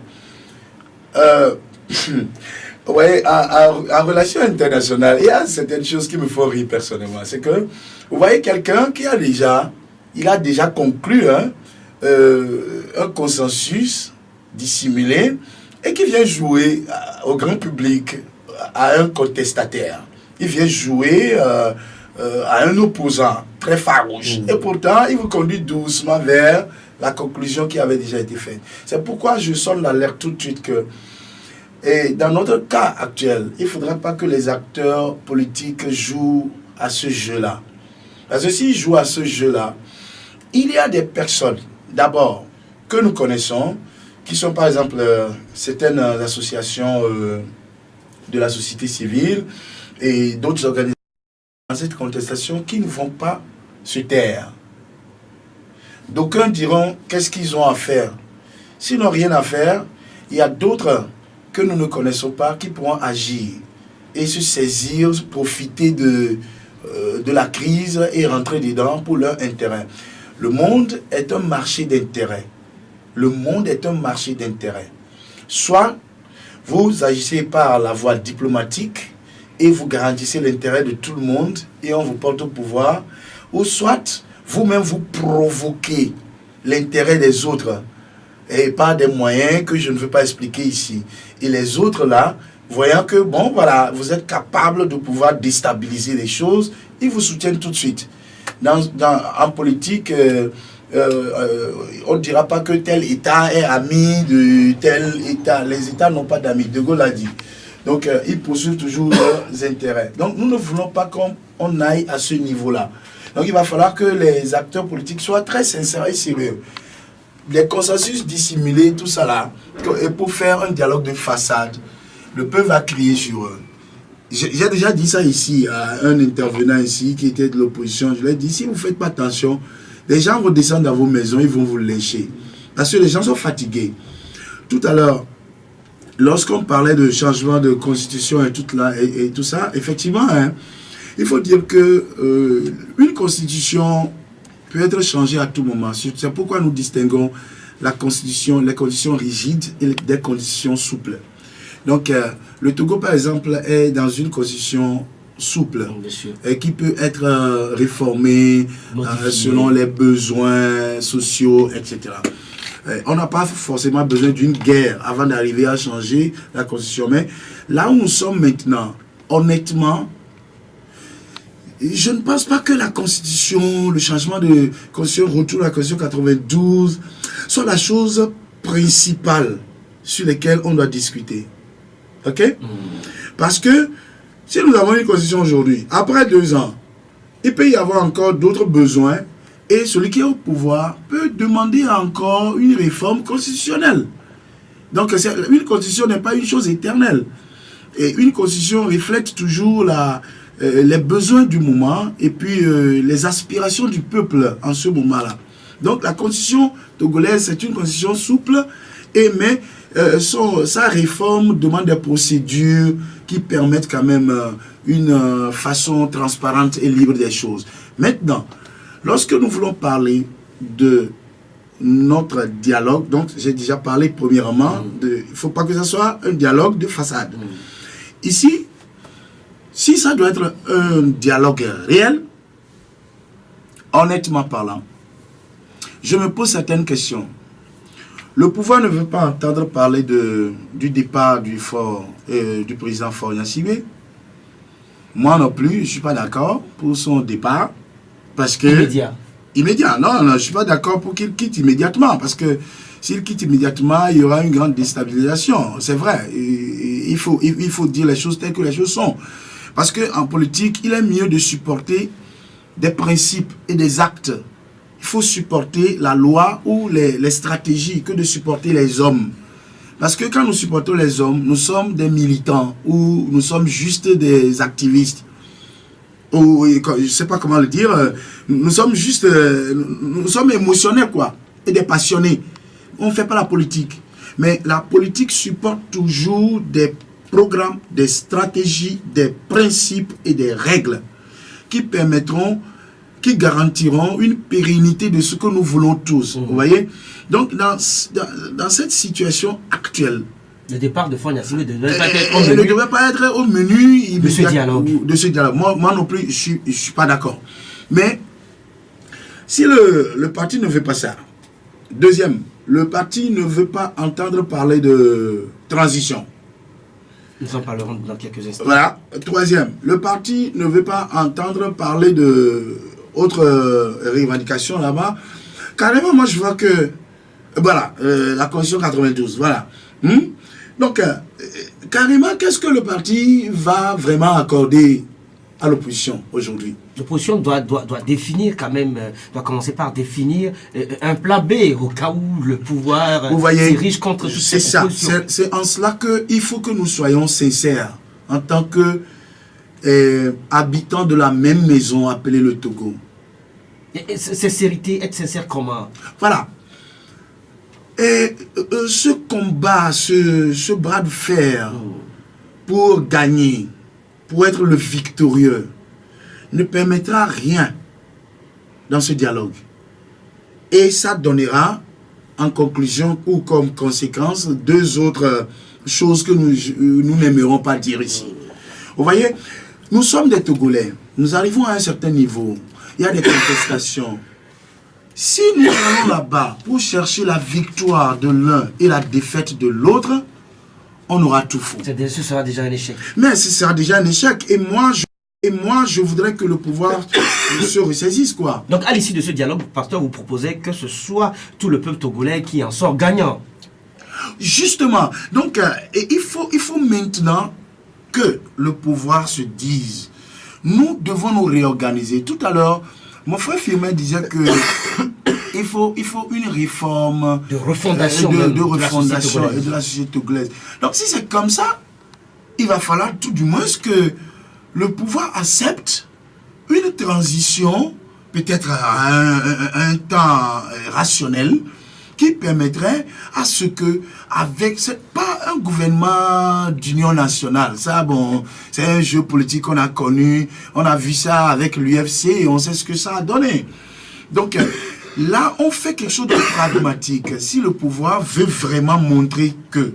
ouais, en relation internationale, il y a certaines choses qui me font rire personnellement. C'est que vous voyez quelqu'un qui a déjà conclu un consensus dissimulé et qui vient jouer au grand public à un contestataire. Il vient jouer à un opposant très farouche. Et pourtant, il vous conduit doucement vers la conclusion qui avait déjà été faite. C'est pourquoi je sonne l'alerte tout de suite que et dans notre cas actuel, il ne faudrait pas que les acteurs politiques jouent à ce jeu-là. Parce que s'ils jouent à ce jeu-là, il y a des personnes, d'abord, que nous connaissons, qui sont par exemple certaines associations de la société civile et d'autres organisations dans cette contestation qui ne vont pas se taire. D'aucuns diront qu'est-ce qu'ils ont à faire. S'ils n'ont rien à faire, il y a d'autres que nous ne connaissons pas, qui pourront agir et se saisir, profiter de la crise et rentrer dedans pour leur intérêt. Le monde est un marché d'intérêt. Le monde est un marché d'intérêt. Soit vous agissez par la voie diplomatique et vous garantissez l'intérêt de tout le monde et on vous porte au pouvoir, ou soit vous-même vous provoquez l'intérêt des autres et par des moyens que je ne veux pas expliquer ici. Et les autres là, voyant que, bon, voilà, vous êtes capable de pouvoir déstabiliser les choses, ils vous soutiennent tout de suite. En politique, on ne dira pas que tel État est ami de tel État. Les États n'ont pas d'amis, De Gaulle l'a dit. Donc, ils poursuivent toujours leurs intérêts. Donc, nous ne voulons pas qu'on aille à ce niveau-là. Donc, il va falloir que les acteurs politiques soient très sincères et sérieux. Les consensus dissimulés, tout ça là, et pour faire un dialogue de façade, le peuple va crier sur eux. J'ai déjà dit ça ici à un intervenant ici qui était de l'opposition. Je lui ai dit, si vous ne faites pas attention, les gens vont descendre dans vos maisons, ils vont vous lécher. Parce que les gens sont fatigués. Tout à l'heure, lorsqu'on parlait de changement de constitution et tout ça, effectivement, hein, il faut dire que une constitution peut être changée à tout moment. C'est pourquoi nous distinguons la constitution, les conditions rigides et des conditions souples. Donc, le Togo, par exemple, est dans une constitution souple et qui peut être réformée selon les besoins sociaux, etc. On n'a pas forcément besoin d'une guerre avant d'arriver à changer la constitution. Mais là où nous sommes maintenant, honnêtement, je ne pense pas que la constitution, le changement de constitution, retour à la constitution 92, soit la chose principale sur laquelle on doit discuter. Ok? Parce que si nous avons une constitution aujourd'hui, après 2 ans, il peut y avoir encore d'autres besoins et celui qui est au pouvoir peut demander encore une réforme constitutionnelle. Donc, une constitution n'est pas une chose éternelle. Et une constitution reflète toujours les besoins du moment et puis les aspirations du peuple en ce moment-là. Donc, la constitution togolaise, c'est une constitution souple, mais sa réforme demande des procédures qui permettent quand même une façon transparente et libre des choses. Maintenant, lorsque nous voulons parler de notre dialogue, donc j'ai déjà parlé premièrement, il ne faut pas que ce soit un dialogue de façade. Ici, si ça doit être un dialogue réel, honnêtement parlant, je me pose certaines questions. Le pouvoir ne veut pas entendre parler du départ du président Faure Gnassingbé. Moi non plus, je ne suis pas d'accord pour son départ. Parce que, immédiat. Non, je ne suis pas d'accord pour qu'il quitte immédiatement. Parce que s'il quitte immédiatement, il y aura une grande déstabilisation. C'est vrai. Il faut dire les choses telles que les choses sont. Parce qu'en politique, il est mieux de supporter des principes et des actes. Il faut supporter la loi ou les stratégies que de supporter les hommes. Parce que quand nous supportons les hommes, nous sommes des militants ou nous sommes juste des activistes. Ou je ne sais pas comment le dire. Nous sommes juste... nous sommes émotionnels, quoi. Et des passionnés. On ne fait pas la politique. Mais la politique supporte toujours des programmes, des stratégies, des principes et des règles qui permettront... qui garantiront une pérennité de ce que nous voulons tous. Vous voyez? Donc, dans cette situation actuelle, le départ de Faure Gnassingbé ne devait pas être au menu de ce dialogue. De ce dialogue. Moi non plus, je ne suis pas d'accord. Mais, si le parti ne veut pas ça, deuxième, le parti ne veut pas entendre parler de transition. Nous en parlerons dans quelques instants. Voilà. Troisième, le parti ne veut pas entendre parler de autres revendications là-bas. Carrément, moi je vois que voilà, la constitution 92, voilà. Donc, carrément, qu'est-ce que le parti va vraiment accorder à l'opposition aujourd'hui? L'opposition doit définir quand même, doit commencer par définir un plan B au cas où le pouvoir s'érige contre toutes ces propositions. C'est en cela qu'il faut que nous soyons sincères en tant que habitants de la même maison appelée le Togo. Et sincérité, être sincère comment? Voilà. Et ce combat, ce bras de fer pour gagner, pour être le victorieux, ne permettra rien dans ce dialogue. Et ça donnera en conclusion ou comme conséquence 2 autres choses que nous n'aimerons pas dire ici. Vous voyez, nous sommes des Togolais. Nous arrivons à un certain niveau. Il y a des contestations. Si nous allons là-bas pour chercher la victoire de l'un et la défaite de l'autre, on aura tout faux. Ce sera déjà un échec. Mais ce sera déjà un échec. Et moi, je voudrais que le pouvoir se ressaisisse, quoi. Donc, à l'issue de ce dialogue, pasteur, vous proposez que ce soit tout le peuple togolais qui en sort gagnant. Justement. Donc, il faut maintenant que le pouvoir se dise. Nous devons nous réorganiser. Tout à l'heure, mon frère Firmin disait que il faut une réforme de refondation, de refondation et de la société togolaise. Donc si c'est comme ça, il va falloir tout du moins que le pouvoir accepte une transition, peut-être à un temps rationnel, qui permettrait à ce que, avec, c'est pas un gouvernement d'union nationale, ça bon, c'est un jeu politique qu'on a connu, on a vu ça avec l'UFC et on sait ce que ça a donné. Donc là, on fait quelque chose de pragmatique. Si le pouvoir veut vraiment montrer que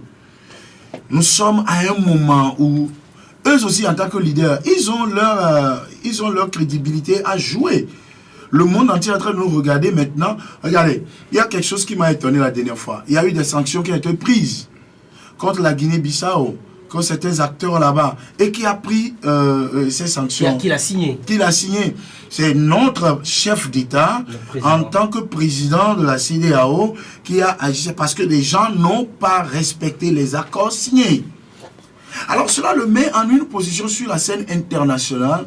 nous sommes à un moment où eux aussi, en tant que leaders, ils ont leur crédibilité à jouer. Le monde entier est en train de nous regarder maintenant. Regardez, il y a quelque chose qui m'a étonné la dernière fois. Il y a eu des sanctions qui ont été prises contre la Guinée-Bissau, contre certains acteurs là-bas. Et qui a pris ces sanctions? Qui l'a signé? Qui l'a signé? C'est notre chef d'État, en tant que président de la CEDEAO, qui a agi parce que les gens n'ont pas respecté les accords signés. Alors cela le met en une position sur la scène internationale,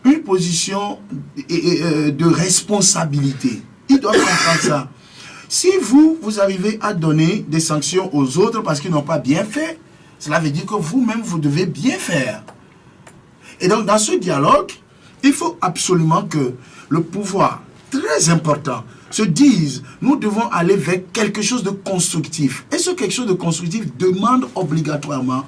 une position de responsabilité. Ils doivent comprendre ça. Si vous arrivez à donner des sanctions aux autres parce qu'ils n'ont pas bien fait, cela veut dire que vous-même, vous devez bien faire. Et donc, dans ce dialogue, il faut absolument que le pouvoir, très important, se dise, nous devons aller vers quelque chose de constructif. Et ce quelque chose de constructif demande obligatoirement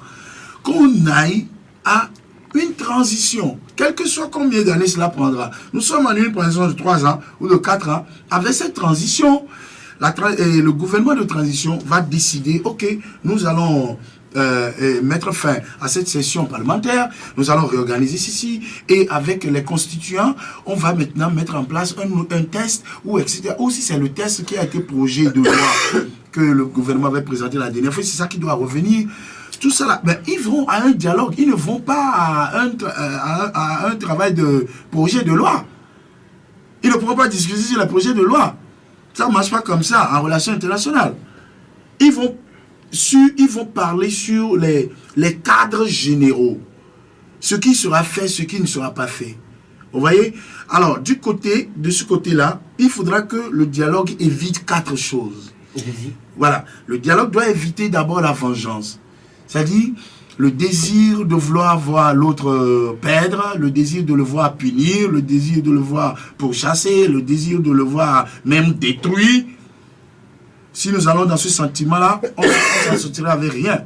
qu'on aille à une transition, quel que soit combien d'années cela prendra. Nous sommes en une transition de 3 ans ou de 4 ans. Avec cette transition, le gouvernement de transition va décider, ok, nous allons mettre fin à cette session parlementaire, nous allons réorganiser ceci, et avec les constituants, on va maintenant mettre en place un test, ou etc. Ou si c'est le test qui a été projet de loi que le gouvernement avait présenté la dernière fois, c'est ça qui doit revenir. Tout ça là, ben, ils vont à un dialogue, ils ne vont pas à un travail de projet de loi. Ils ne pourront pas discuter sur le projet de loi. Ça ne marche pas comme ça en relations internationales. Ils vont parler sur les cadres généraux. Ce qui sera fait, ce qui ne sera pas fait. Vous voyez? Alors, de ce côté-là, il faudra que le dialogue évite 4 choses. Voilà. Le dialogue doit éviter d'abord la vengeance. C'est-à-dire le désir de vouloir voir l'autre perdre, le désir de le voir punir, le désir de le voir pourchasser, le désir de le voir même détruit. Si nous allons dans ce sentiment-là, on ne s'en sortira avec rien.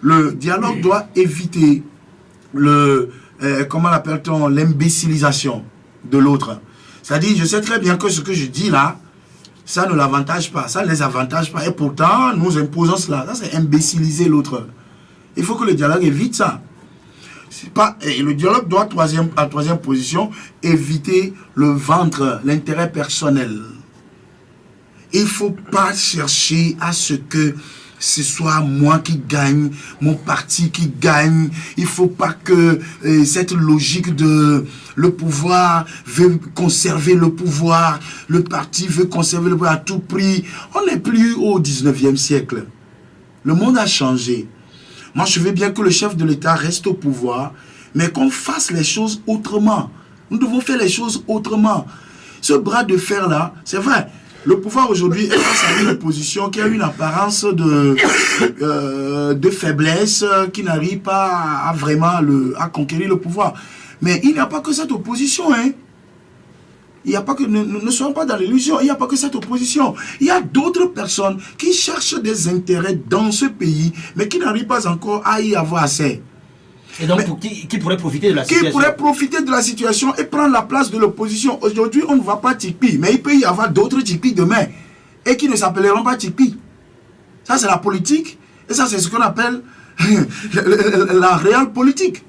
Le dialogue doit éviter comment l'appelle-t-on, l'imbécilisation de l'autre. C'est-à-dire, je sais très bien que ce que je dis là, ça ne l'avantage pas, ça ne les avantage pas. Et pourtant, nous imposons cela. Ça, c'est imbéciliser l'autre. Il faut que le dialogue évite ça. Et le dialogue doit, en troisième position, éviter le ventre, l'intérêt personnel. Il ne faut pas chercher à ce que ce soit moi qui gagne, mon parti qui gagne. Il ne faut pas que cette logique de le pouvoir veut conserver le pouvoir, le parti veut conserver le pouvoir à tout prix. On n'est plus au 19e siècle. Le monde a changé. Moi, je veux bien que le chef de l'État reste au pouvoir, mais qu'on fasse les choses autrement. Nous devons faire les choses autrement. Ce bras de fer-là, c'est vrai, le pouvoir aujourd'hui est face à une opposition qui a une apparence de faiblesse, qui n'arrive pas à vraiment à conquérir le pouvoir. Mais il n'y a pas que cette opposition, hein. Il n'y a pas que, ne soyons pas dans l'illusion, il n'y a pas que cette opposition. Il y a d'autres personnes qui cherchent des intérêts dans ce pays, mais qui n'arrivent pas encore à y avoir assez. Et donc, qui pourrait profiter de la situation? Qui pourrait profiter de la situation et prendre la place de l'opposition. Aujourd'hui, on ne voit pas Tikpi, mais il peut y avoir d'autres Tikpi demain, et qui ne s'appelleront pas Tikpi. Ça, c'est la politique, et ça, c'est ce qu'on appelle la réelle politique.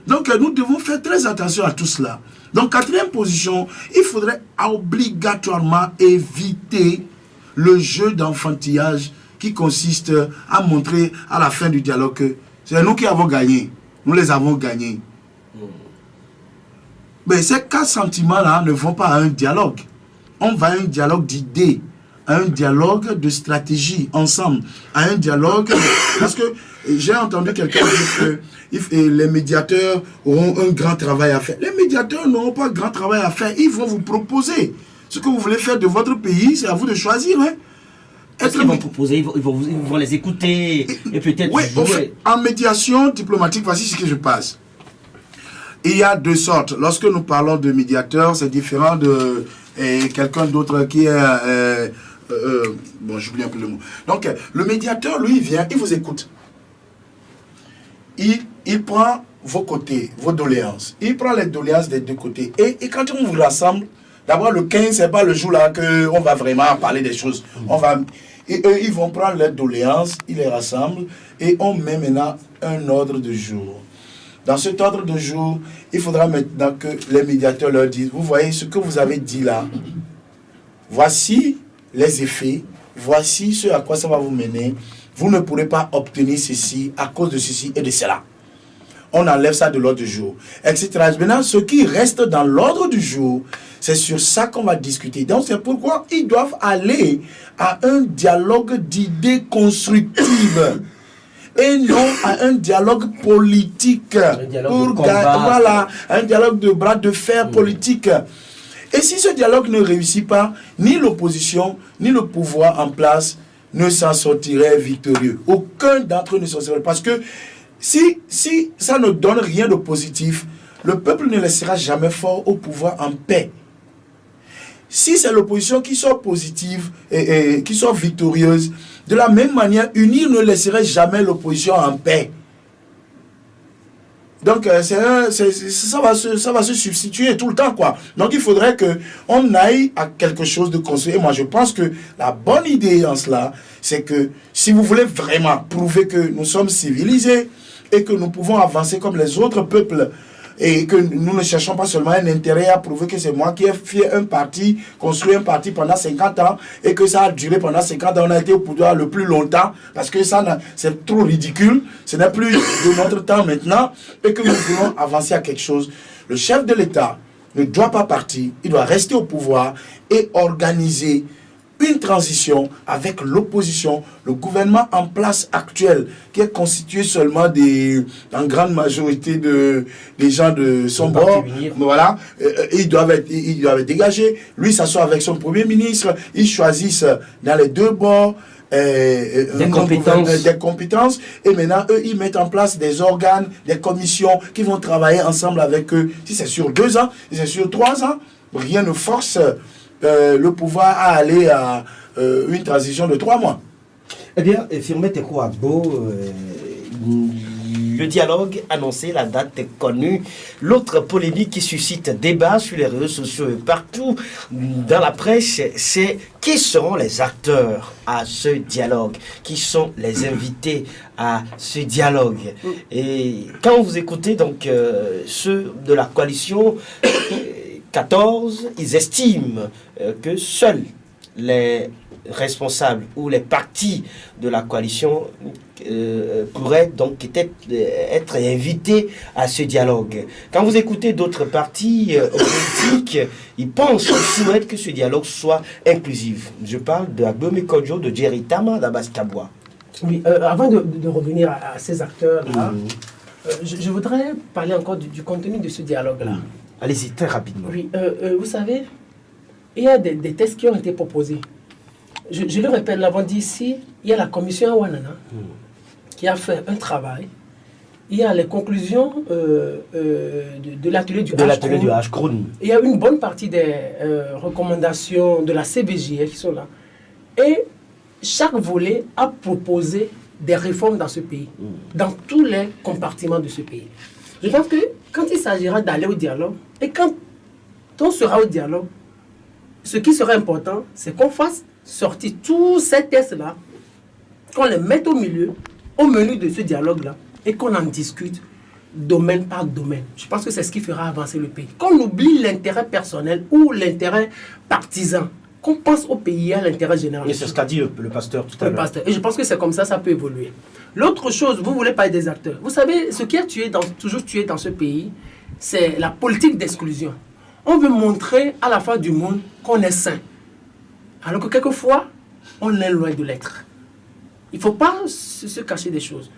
Donc, nous devons faire très attention à tout cela. Donc, quatrième position, il faudrait obligatoirement éviter le jeu d'enfantillage qui consiste à montrer à la fin du dialogue que c'est nous qui avons gagné. Nous les avons gagnés. Mais ces 4 sentiments-là ne vont pas à un dialogue. On va à un dialogue d'idées, à un dialogue de stratégie ensemble, à un dialogue... Parce que j'ai entendu quelqu'un dire que les médiateurs auront un grand travail à faire. Les médiateurs n'auront pas grand travail à faire. Ils vont vous proposer ce que vous voulez faire de votre pays. C'est à vous de choisir. Hein. Est-ce qu'ils vont proposer, ils vont les écouter et peut-être... Oui, en médiation diplomatique, voici ce que je passe. Il y a 2 sortes. Lorsque nous parlons de médiateur, c'est différent de quelqu'un d'autre qui est... bon, j'oublie un peu le mot. Donc, le médiateur, lui, il vient, il vous écoute. Il prend vos côtés, vos doléances. Il prend les doléances des 2 côtés. Et quand on vous rassemble, d'abord le 15, c'est pas le jour là qu'on va vraiment parler des choses. Et eux, ils vont prendre leurs doléances, ils les rassemblent et on met maintenant un ordre de jour. Dans cet ordre de jour, il faudra maintenant que les médiateurs leur disent, vous voyez ce que vous avez dit là, voici les effets, voici ce à quoi ça va vous mener, vous ne pourrez pas obtenir ceci à cause de ceci et de cela. On enlève ça de l'ordre du jour, etc. Maintenant, ce qui reste dans l'ordre du jour, c'est sur ça qu'on va discuter. Donc, c'est pourquoi ils doivent aller à un dialogue d'idées constructives et non à un dialogue politique. Un dialogue de combat. Voilà, un dialogue de bras de fer politique. Et si ce dialogue ne réussit pas, ni l'opposition, ni le pouvoir en place ne s'en sortirait victorieux. Aucun d'entre eux ne s'en sortirait. Parce que si ça ne donne rien de positif, le peuple ne laissera jamais fort au pouvoir en paix. Si c'est l'opposition qui sort positive et qui sort victorieuse, de la même manière, unir ne laisserait jamais l'opposition en paix. Donc, ça va se substituer tout le temps, quoi. Donc, il faudrait qu'on aille à quelque chose de construit. Et moi, je pense que la bonne idée en cela, c'est que si vous voulez vraiment prouver que nous sommes civilisés et que nous pouvons avancer comme les autres peuples, et que nous ne cherchons pas seulement un intérêt à prouver que c'est moi qui ai fait un parti, construit un parti pendant 50 ans, et que ça a duré pendant 50 ans, on a été au pouvoir le plus longtemps, parce que ça, c'est trop ridicule, ce n'est plus de notre temps maintenant, et que nous voulons avancer à quelque chose. Le chef de l'État ne doit pas partir, il doit rester au pouvoir et organiser une transition avec l'opposition, le gouvernement en place actuel, qui est constitué seulement en grande majorité des gens de son bord. Voilà, ils doivent être dégagés. Lui s'assoit avec son premier ministre. Ils choisissent dans les 2 bords des compétences. Et maintenant, eux, ils mettent en place des organes, des commissions qui vont travailler ensemble avec eux. Si c'est sur 2 ans, si c'est sur 3 ans, rien ne force le pouvoir à aller à une transition de 3 mois. Eh bien, Firmin Tekou Agbo, le dialogue annoncé, la date est connue. L'autre polémique qui suscite débat sur les réseaux sociaux et partout dans la presse, c'est qui seront les acteurs à ce dialogue, qui sont les invités à ce dialogue. Et quand vous écoutez donc ceux de la coalition 14, ils estiment que seuls les responsables ou les partis de la coalition pourraient donc être invités à ce dialogue. Quand vous écoutez d'autres partis politiques, ils pensent, ils souhaitent que ce dialogue soit inclusif. Je parle de Agbome Kodjo, de Jerry Tama, d'Abbas Kabwa. Oui, avant de revenir à ces acteurs-là, je voudrais parler encore du contenu de ce dialogue-là. Allez-y, très rapidement. Oui, vous savez, il y a des tests qui ont été proposés. Je le répète, nous l'avons dit ici, il y a la commission Awanana qui a fait un travail. Il y a les conclusions de l'atelier du H-Kroon. Il y a une bonne partie des recommandations de la CBJ qui sont là. Et chaque volet a proposé des réformes dans ce pays, dans tous les compartiments de ce pays. Je pense que quand il s'agira d'aller au dialogue, et quand on sera au dialogue, ce qui sera important, c'est qu'on fasse sortir tous ces tests-là, qu'on les mette au menu de ce dialogue-là, et qu'on en discute, domaine par domaine. Je pense que c'est ce qui fera avancer le pays. Qu'on oublie l'intérêt personnel ou l'intérêt partisan, qu'on pense au pays et à l'intérêt général. Et c'est ce qu'a dit le pasteur tout à l'heure. Et je pense que c'est comme ça peut évoluer. L'autre chose, vous voulez parler des acteurs. Vous savez, ce qui a toujours tué dans ce pays, c'est la politique d'exclusion. On veut montrer à la face du monde qu'on est sain. Alors que quelquefois, on est loin de l'être. Il ne faut pas se cacher des choses.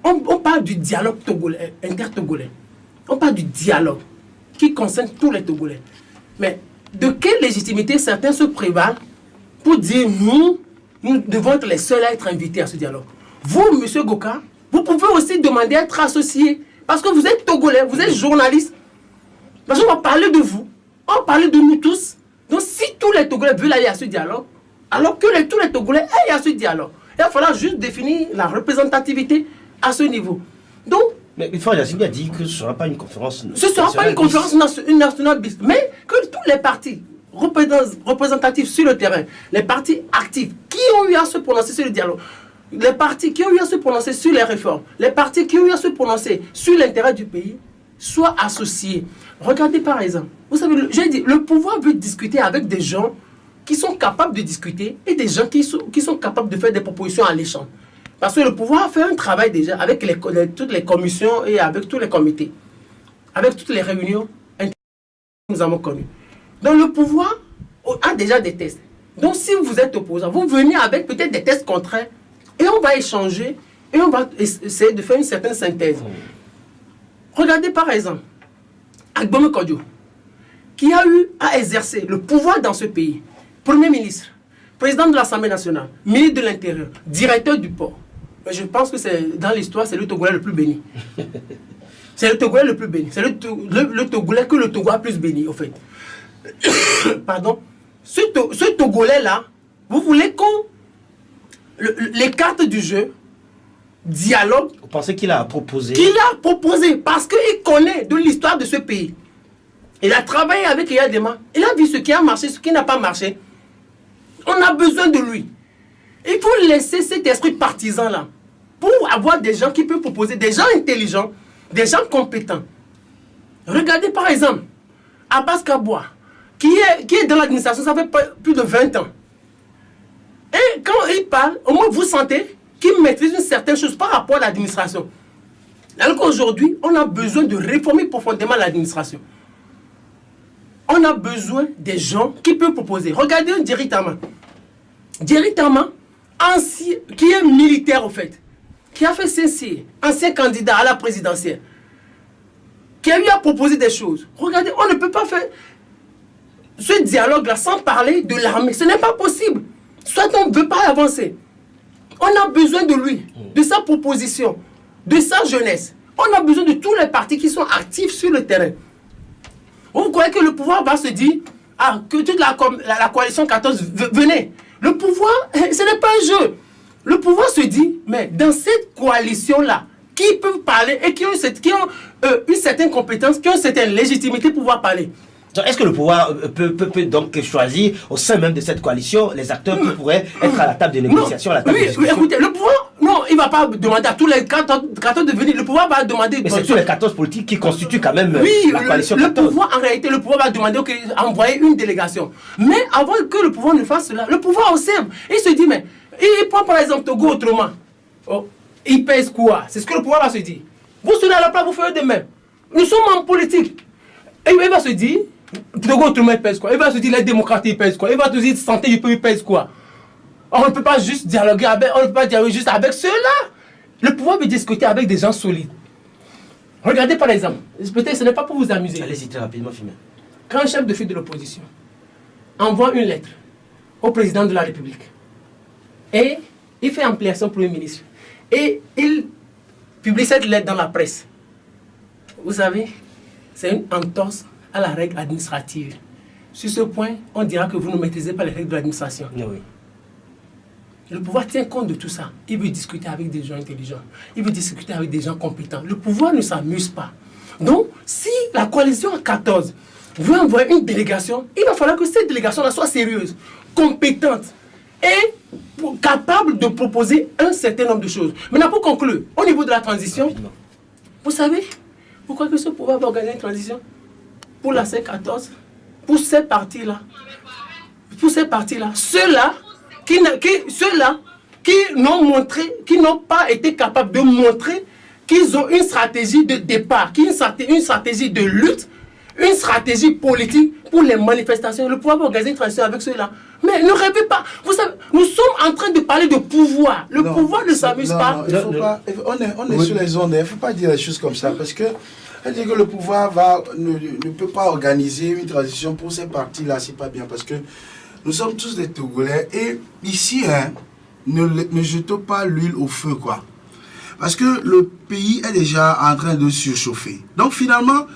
On parle du dialogue togolais, inter-togolais. On parle du dialogue qui concerne tous les Togolais. Mais de quelle légitimité certains se prévalent pour dire nous devons être les seuls à être invités à ce dialogue? Vous, M. Goka, vous pouvez aussi demander à être associé. Parce que vous êtes Togolais, vous êtes journaliste. Parce qu'on va parler de vous, on va parler de nous tous. Donc si tous les Togolais veulent aller à ce dialogue, alors que tous les Togolais aillent à ce dialogue, il va falloir juste définir la représentativité à ce niveau. Donc, mais une fois, Yassine a dit que ce ne sera pas une conférence. Ce ne sera pas une conférence nationale bis, mais que tous les partis représentatifs sur le terrain, les partis actifs qui ont eu à se prononcer sur le dialogue, les partis qui ont eu à se prononcer sur les réformes, les partis qui ont eu à se prononcer sur l'intérêt du pays, soient associés. Regardez par exemple, vous savez, j'ai dit, le pouvoir veut discuter avec des gens qui sont capables de discuter et des gens qui sont capables de faire des propositions alléchantes. Parce que le pouvoir a fait un travail déjà avec toutes les commissions et avec tous les comités, avec toutes les réunions que nous avons connues. Donc le pouvoir a déjà des tests. Donc si vous êtes opposant, vous venez avec peut-être des tests contraires et on va échanger et on va essayer de faire une certaine synthèse. Regardez par exemple Agbome Kodio, qui a eu à exercer le pouvoir dans ce pays. Premier ministre, président de l'Assemblée nationale, ministre de l'Intérieur, directeur du port. Je pense que c'est dans l'histoire, c'est le Togolais le plus béni. C'est le Togolais le plus béni. C'est le Togolais que le Togo a plus béni, au fait. Pardon. Ce Togolais-là, vous voulez qu'on... les cartes du jeu, dialogue... Vous pensez qu'il a proposé? Qu'il a proposé, parce qu'il connaît de l'histoire de ce pays. Il a travaillé avec Eyadema. Il a vu ce qui a marché, ce qui n'a pas marché. On a besoin de lui. Il faut laisser cet esprit partisan-là pour avoir des gens qui peuvent proposer, des gens intelligents, des gens compétents. Regardez par exemple Abbas Kaboua, qui est dans l'administration, ça fait plus de 20 ans. Et quand il parle, au moins vous sentez qu'il maîtrise une certaine chose par rapport à l'administration. Alors qu'aujourd'hui, on a besoin de réformer profondément l'administration. On a besoin des gens qui peuvent proposer. Regardez un Djerry Tama. Djerry Tama, qui est militaire au fait, qui a fait cesser, ancien candidat à la présidentielle, qui a eu à proposer des choses. Regardez, on ne peut pas faire ce dialogue-là sans parler de l'armée. Ce n'est pas possible. Soit on ne veut pas avancer. On a besoin de lui, de sa proposition, de sa jeunesse. On a besoin de tous les partis qui sont actifs sur le terrain. Vous croyez que le pouvoir va se dire, que toute la coalition 14, venez. Le pouvoir, ce n'est pas un jeu. Le pouvoir se dit, mais dans cette coalition-là, qui peuvent parler et qui ont une certaine compétence, qui ont une certaine légitimité pour pouvoir parler. Est-ce que le pouvoir peut donc choisir au sein même de cette coalition les acteurs qui pourraient être à la table de négociation, à la table de discussion? Écoutez, le pouvoir, non, il ne va pas demander à tous les 14 de venir. Le pouvoir va demander... Mais c'est tous les 14 politiques qui constituent quand même la coalition 14. Le pouvoir, en réalité, le pouvoir va demander d'envoyer une délégation. Mais avant que le pouvoir ne fasse cela, le pouvoir observe. Il se dit, mais il prend par exemple Togo autrement. Oh, il pèse quoi? C'est ce que le pouvoir va se dire. Vous serez à la place, vous ferez de même. Nous sommes en politique. Et il va se dire... Togo autrement il pèse quoi? Il va se dire les démocrates ils pèsent quoi? Il va te dire santé du peuple il pèse quoi? On ne peut pas juste dialoguer avec, on ne peut pas dialoguer juste avec ceux-là. Le pouvoir veut discuter avec des gens solides. Regardez par exemple, peut-être ce n'est pas pour vous amuser. Allez-y très rapidement, Fimé. Quand un chef de file de l'opposition envoie une lettre au président de la République et il fait ampliation au Premier ministre et il publie cette lettre dans la presse, vous savez, c'est une entorse à la règle administrative. Sur ce point, on dira que vous ne maîtrisez pas les règles de l'administration. Oui. Le pouvoir tient compte de tout ça. Il veut discuter avec des gens intelligents. Il veut discuter avec des gens compétents. Le pouvoir ne s'amuse pas. Donc, si la coalition 14 veut envoyer une délégation, il va falloir que cette délégation-là soit sérieuse, compétente et capable de proposer un certain nombre de choses. Maintenant, pour conclure, au niveau de la transition, vous savez pourquoi que ce pouvoir va organiser une transition? Pour la C14, pour ces partis-là, ceux-là qui n'ont montré, qui n'ont pas été capables de montrer qu'ils ont une stratégie de départ, une stratégie de lutte, une stratégie politique pour les manifestations. Le pouvoir va organiser une transition avec ceux-là. Mais ne rêvez pas. Vous savez, nous sommes en train de parler de pouvoir. Le pouvoir ne s'amuse pas. On est sur les ondes. Il ne faut pas dire les choses comme ça. Parce que, dire que le pouvoir ne peut pas organiser une transition pour ces partis-là. Ce n'est pas bien. Parce que nous sommes tous des Togolais. Et ici, ne jetons pas l'huile au feu, quoi. Parce que le pays est déjà en train de surchauffer. Donc finalement,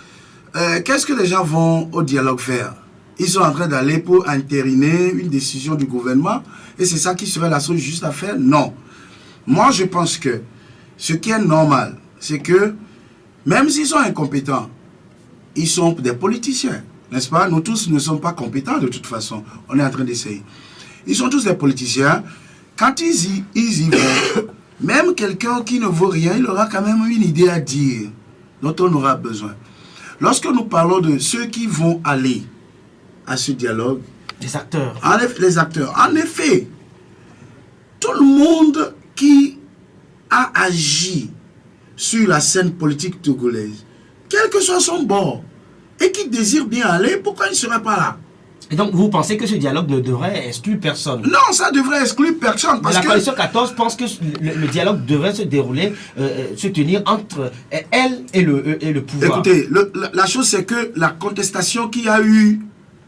qu'est-ce que les gens vont au dialogue faire? Ils sont en train d'aller pour entériner une décision du gouvernement. Et c'est ça qui serait la chose juste à faire? Non. Moi, je pense que ce qui est normal, c'est que même s'ils sont incompétents, ils sont des politiciens. N'est-ce pas? Nous tous ne sommes pas compétents de toute façon. On est en train d'essayer. Ils sont tous des politiciens. Quand ils y vont, même quelqu'un qui ne vaut rien, il aura quand même une idée à dire dont on aura besoin. Lorsque nous parlons de ceux qui vont aller à ce dialogue, Les acteurs. les acteurs, en effet, tout le monde qui a agi sur la scène politique togolaise, quel que soit son bord, et qui désire bien aller, pourquoi il ne serait pas là? Et donc, vous pensez que ce dialogue ne devrait exclure personne? Non, ça devrait exclure personne. Parce la que coalition 14 pense que le dialogue devrait se dérouler, se tenir entre elle et le pouvoir. Écoutez, la chose c'est que la contestation qu'il y a eu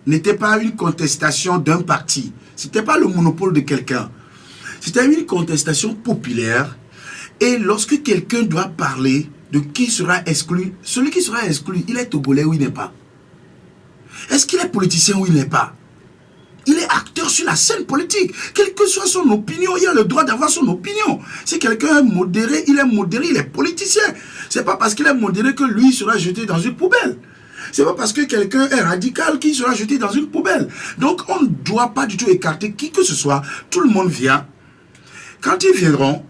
n'était pas une contestation d'un parti. Ce n'était pas le monopole de quelqu'un. C'était une contestation populaire. Et lorsque quelqu'un doit parler de qui sera exclu, celui qui sera exclu, il est togolais ou il n'est pas? Est-ce qu'il est politicien ou il n'est pas? Il est acteur sur la scène politique. Quelle que soit son opinion, il a le droit d'avoir son opinion. Si quelqu'un est modéré, il est politicien. C'est pas parce qu'il est modéré que lui sera jeté dans une poubelle. C'est pas parce que quelqu'un est radical qu'il sera jeté dans une poubelle. Donc on ne doit pas du tout écarter qui que ce soit. Tout le monde vient. Quand ils viendront,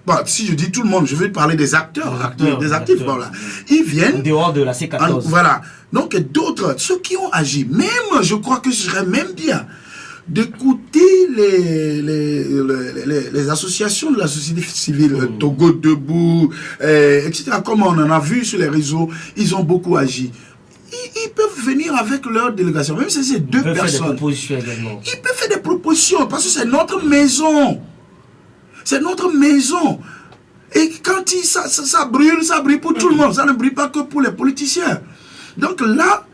bon, si je dis tout le monde, je veux parler des acteurs, des actifs. Voilà. Ils viennent. En dehors de la C14. Voilà. Donc d'autres, ceux qui ont agi, même je crois que ce serait même bien d'écouter les associations de la société civile, Togo Debout, etc. Comme on en a vu sur les réseaux, ils ont beaucoup agi. Ils peuvent venir avec leur délégation, même si c'est deux personnes. Ils peuvent faire des propositions également. Ils peuvent faire des propositions parce que c'est notre maison. C'est notre maison. Et quand ça brûle pour tout le monde. Ça ne brûle pas que pour les politiciens. Donc là,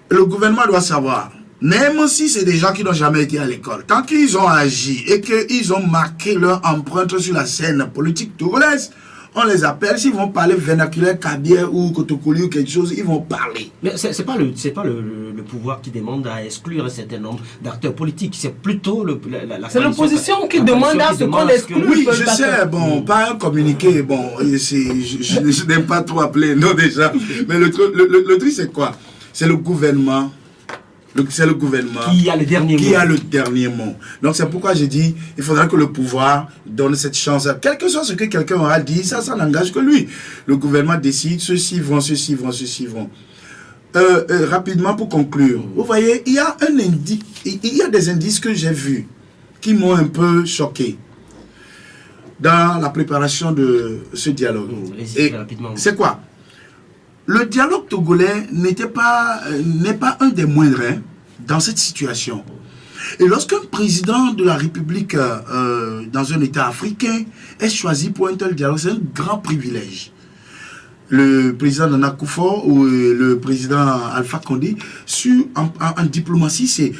le gouvernement doit savoir, même si c'est des gens qui n'ont jamais été à l'école, tant qu'ils ont agi et qu'ils ont marqué leur empreinte sur la scène politique togolaise, on les appelle. S'ils vont parler vernaculaire, kabier ou kotokoli ou quelque chose, ils vont parler. Mais c'est pas le pouvoir qui demande à exclure un certain nombre d'acteurs politiques. C'est plutôt c'est l'opposition qui demande à ce qu'on exclue. Oui, je sais, bon, pas un communiqué, bon, je n'aime pas trop appeler, non déjà. Mais le truc c'est quoi? C'est le gouvernement. C'est le gouvernement qui a le dernier mot. Donc c'est pourquoi j'ai dit, il faudra que le pouvoir donne cette chance. Quel que soit ce que quelqu'un aura dit, ça n'engage que lui. Le gouvernement décide, ceux-ci vont. Rapidement pour conclure, vous voyez, il y a des indices que j'ai vus qui m'ont un peu choqué dans la préparation de ce dialogue. C'est quoi? Le dialogue togolais n'est pas un des moindres dans cette situation. Et lorsqu'un président de la République dans un État africain est choisi pour un tel dialogue, c'est un grand privilège. Le président Nana Akufo ou le président Alpha Condé, en diplomatie, c'est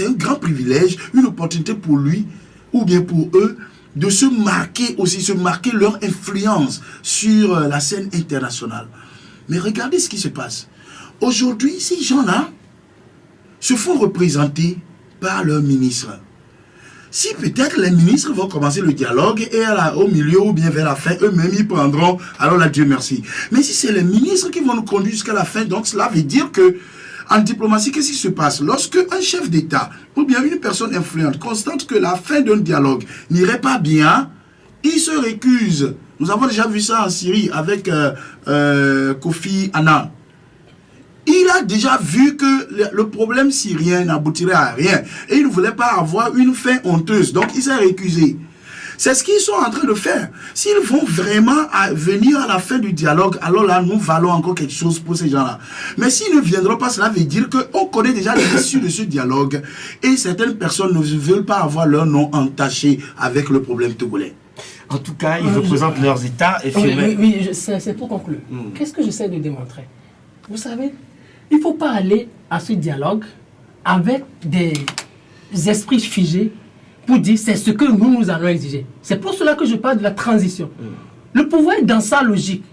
un grand privilège, une opportunité pour lui ou bien pour eux de se marquer leur influence sur la scène internationale. Mais regardez ce qui se passe. Aujourd'hui, ces gens-là se font représenter par leurs ministres. Si peut-être les ministres vont commencer le dialogue et au milieu ou bien vers la fin, eux-mêmes ils prendront, alors là, Dieu merci. Mais si c'est les ministres qui vont nous conduire jusqu'à la fin, donc cela veut dire que En diplomatie, qu'est-ce qui se passe? Lorsque un chef d'État ou bien une personne influente constate que la fin d'un dialogue n'irait pas bien, il se récuse. Nous avons déjà vu ça en Syrie avec Kofi Annan. Il a déjà vu que le problème syrien n'aboutirait à rien. Et il ne voulait pas avoir une fin honteuse. Donc il s'est récusé. C'est ce qu'ils sont en train de faire. S'ils vont vraiment venir à la fin du dialogue, alors là, nous valons encore quelque chose pour ces gens-là. Mais s'ils ne viendront pas, cela veut dire qu'on connaît déjà l'issue de ce dialogue. Et certaines personnes ne veulent pas avoir leur nom entaché avec le problème togolais. En tout cas, ils représentent leurs États. Et oui, c'est pour conclure. Qu'est-ce que j'essaie de démontrer? Vous savez, il ne faut pas aller à ce dialogue avec des esprits figés pour dire c'est ce que nous allons exiger. C'est pour cela que je parle de la transition. Le pouvoir est dans sa logique.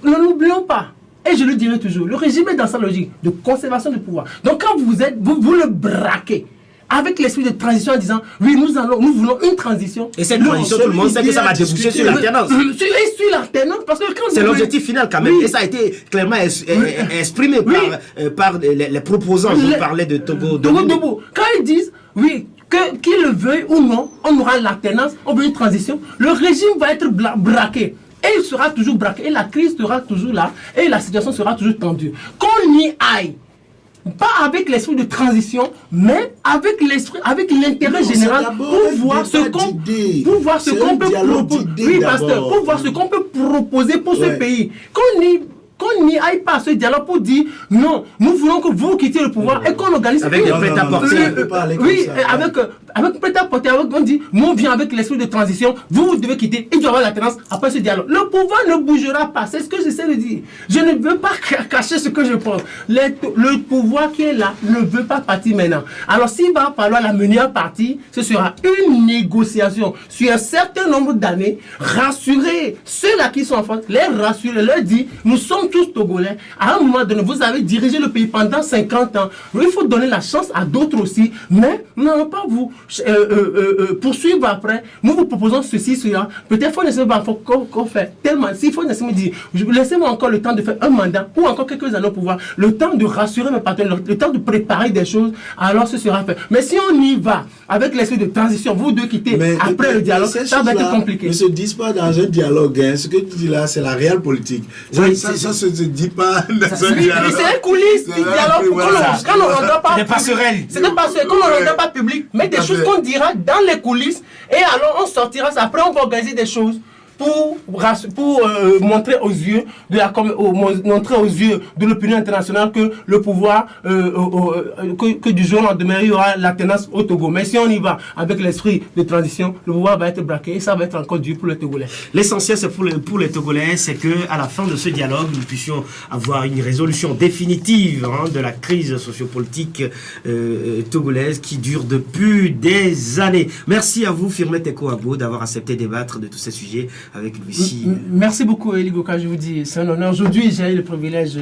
Ne l'oublions pas. Et je le dirai toujours, le régime est dans sa logique de conservation du pouvoir. Donc quand vous le braquez avec l'esprit de transition en disant oui, nous voulons une transition. Et cette transition, tout le monde sait que ça va déboucher sur l'alternance. Sur l'alternance, parce que c'est l'objectif final quand même. Oui. Et ça a été clairement exprimé par les proposants. Vous parlez de Togo. Quand ils disent oui, qu'ils le veuillent ou non, on aura l'alternance, on veut une transition, le régime va être braqué. Et il sera toujours braqué. Et la crise sera toujours là. Et la situation sera toujours tendue. Qu'on y aille. Pas avec l'esprit de transition, mais avec l'esprit, avec l'intérêt général pour voir ce qu'on peut proposer. Oui, pasteur, pour voir ce qu'on peut proposer pour ce pays. Qu'on n'y aille pas à ce dialogue pour dire non, nous voulons que vous quittiez le pouvoir et qu'on organise avec des prêt-à-porter. Oui, avec prêt-à-porter, on dit nous on vient avec l'esprit de transition, vous devez quitter, il doit y avoir l'alternance après ce dialogue. Le pouvoir ne bougera pas, c'est ce que j'essaie de dire. Je ne veux pas cacher ce que je pense. Le pouvoir qui est là ne veut pas partir maintenant. Alors s'il va falloir la mener à partir, ce sera une négociation sur un certain nombre d'années, rassurer ceux-là qui sont en France, les rassurer, leur dire nous sommes tous Togolais. À un moment donné, vous avez dirigé le pays pendant 50 ans. Il faut donner la chance à d'autres aussi. Mais nous n'allons pas vous poursuivre après. Nous vous proposons ceci, cela. Peut-être qu'il faut nécessairement qu'on fait tellement. S'il faut nécessairement dire, laissez-moi encore le temps de faire un mandat ou encore quelques années au pouvoir, le temps de rassurer mes partenaires, le temps de préparer des choses, alors ce sera fait. Mais si on y va avec l'esprit de transition, vous deux quittez après le dialogue, ça va être compliqué. Ne se disent pas dans un dialogue. Hein. Ce que tu dis là, c'est la réelle politique. Ça se dit pas dans un dialogue. C'est un coulisse du dialogue. Quand on n'entend pas. C'est des passerelles. C'est des passerelles. Quand on n'entend pas public, mais des choses qu'on dira dans les coulisses, et alors on sortira ça. Après, on va organiser des choses pour montrer aux yeux de l'opinion internationale que le pouvoir, que du jour au lendemain, il y aura l'alternance au Togo. Mais si on y va avec l'esprit de transition, le pouvoir va être braqué et ça va être encore dur pour les Togolais. L'essentiel, c'est pour les Togolais, c'est qu'à la fin de ce dialogue, nous puissions avoir une résolution définitive de la crise sociopolitique togolaise qui dure depuis des années. Merci à vous, Firmin Teko Agbo, d'avoir accepté de débattre de tous ces sujets avec Lucie. Merci beaucoup, Eli Goka, je vous dis, c'est un honneur. Aujourd'hui, j'ai eu le privilège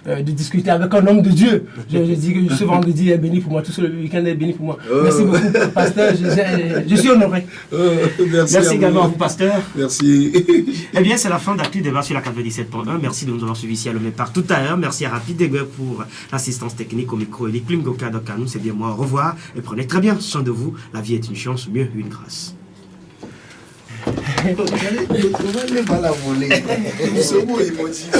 de discuter avec un homme de Dieu. Je dis que ce vendredi est béni pour moi, tout ce week-end est béni pour moi. Merci beaucoup, pasteur, je suis honoré. Merci également à vous, pasteur. Merci. Eh bien, c'est la fin d'Actu Débat sur la 97.1. Merci de nous avoir suivis ici à Lomé Partout à l'heure. Merci à Rapide Degueur pour l'assistance technique au micro. Eli Klim Goka, donc à nous, c'est bien moi. Au revoir et prenez très bien soin de vous. La vie est une chance, mieux une grâce. On va aller pas la voler. Ce mot, il motive.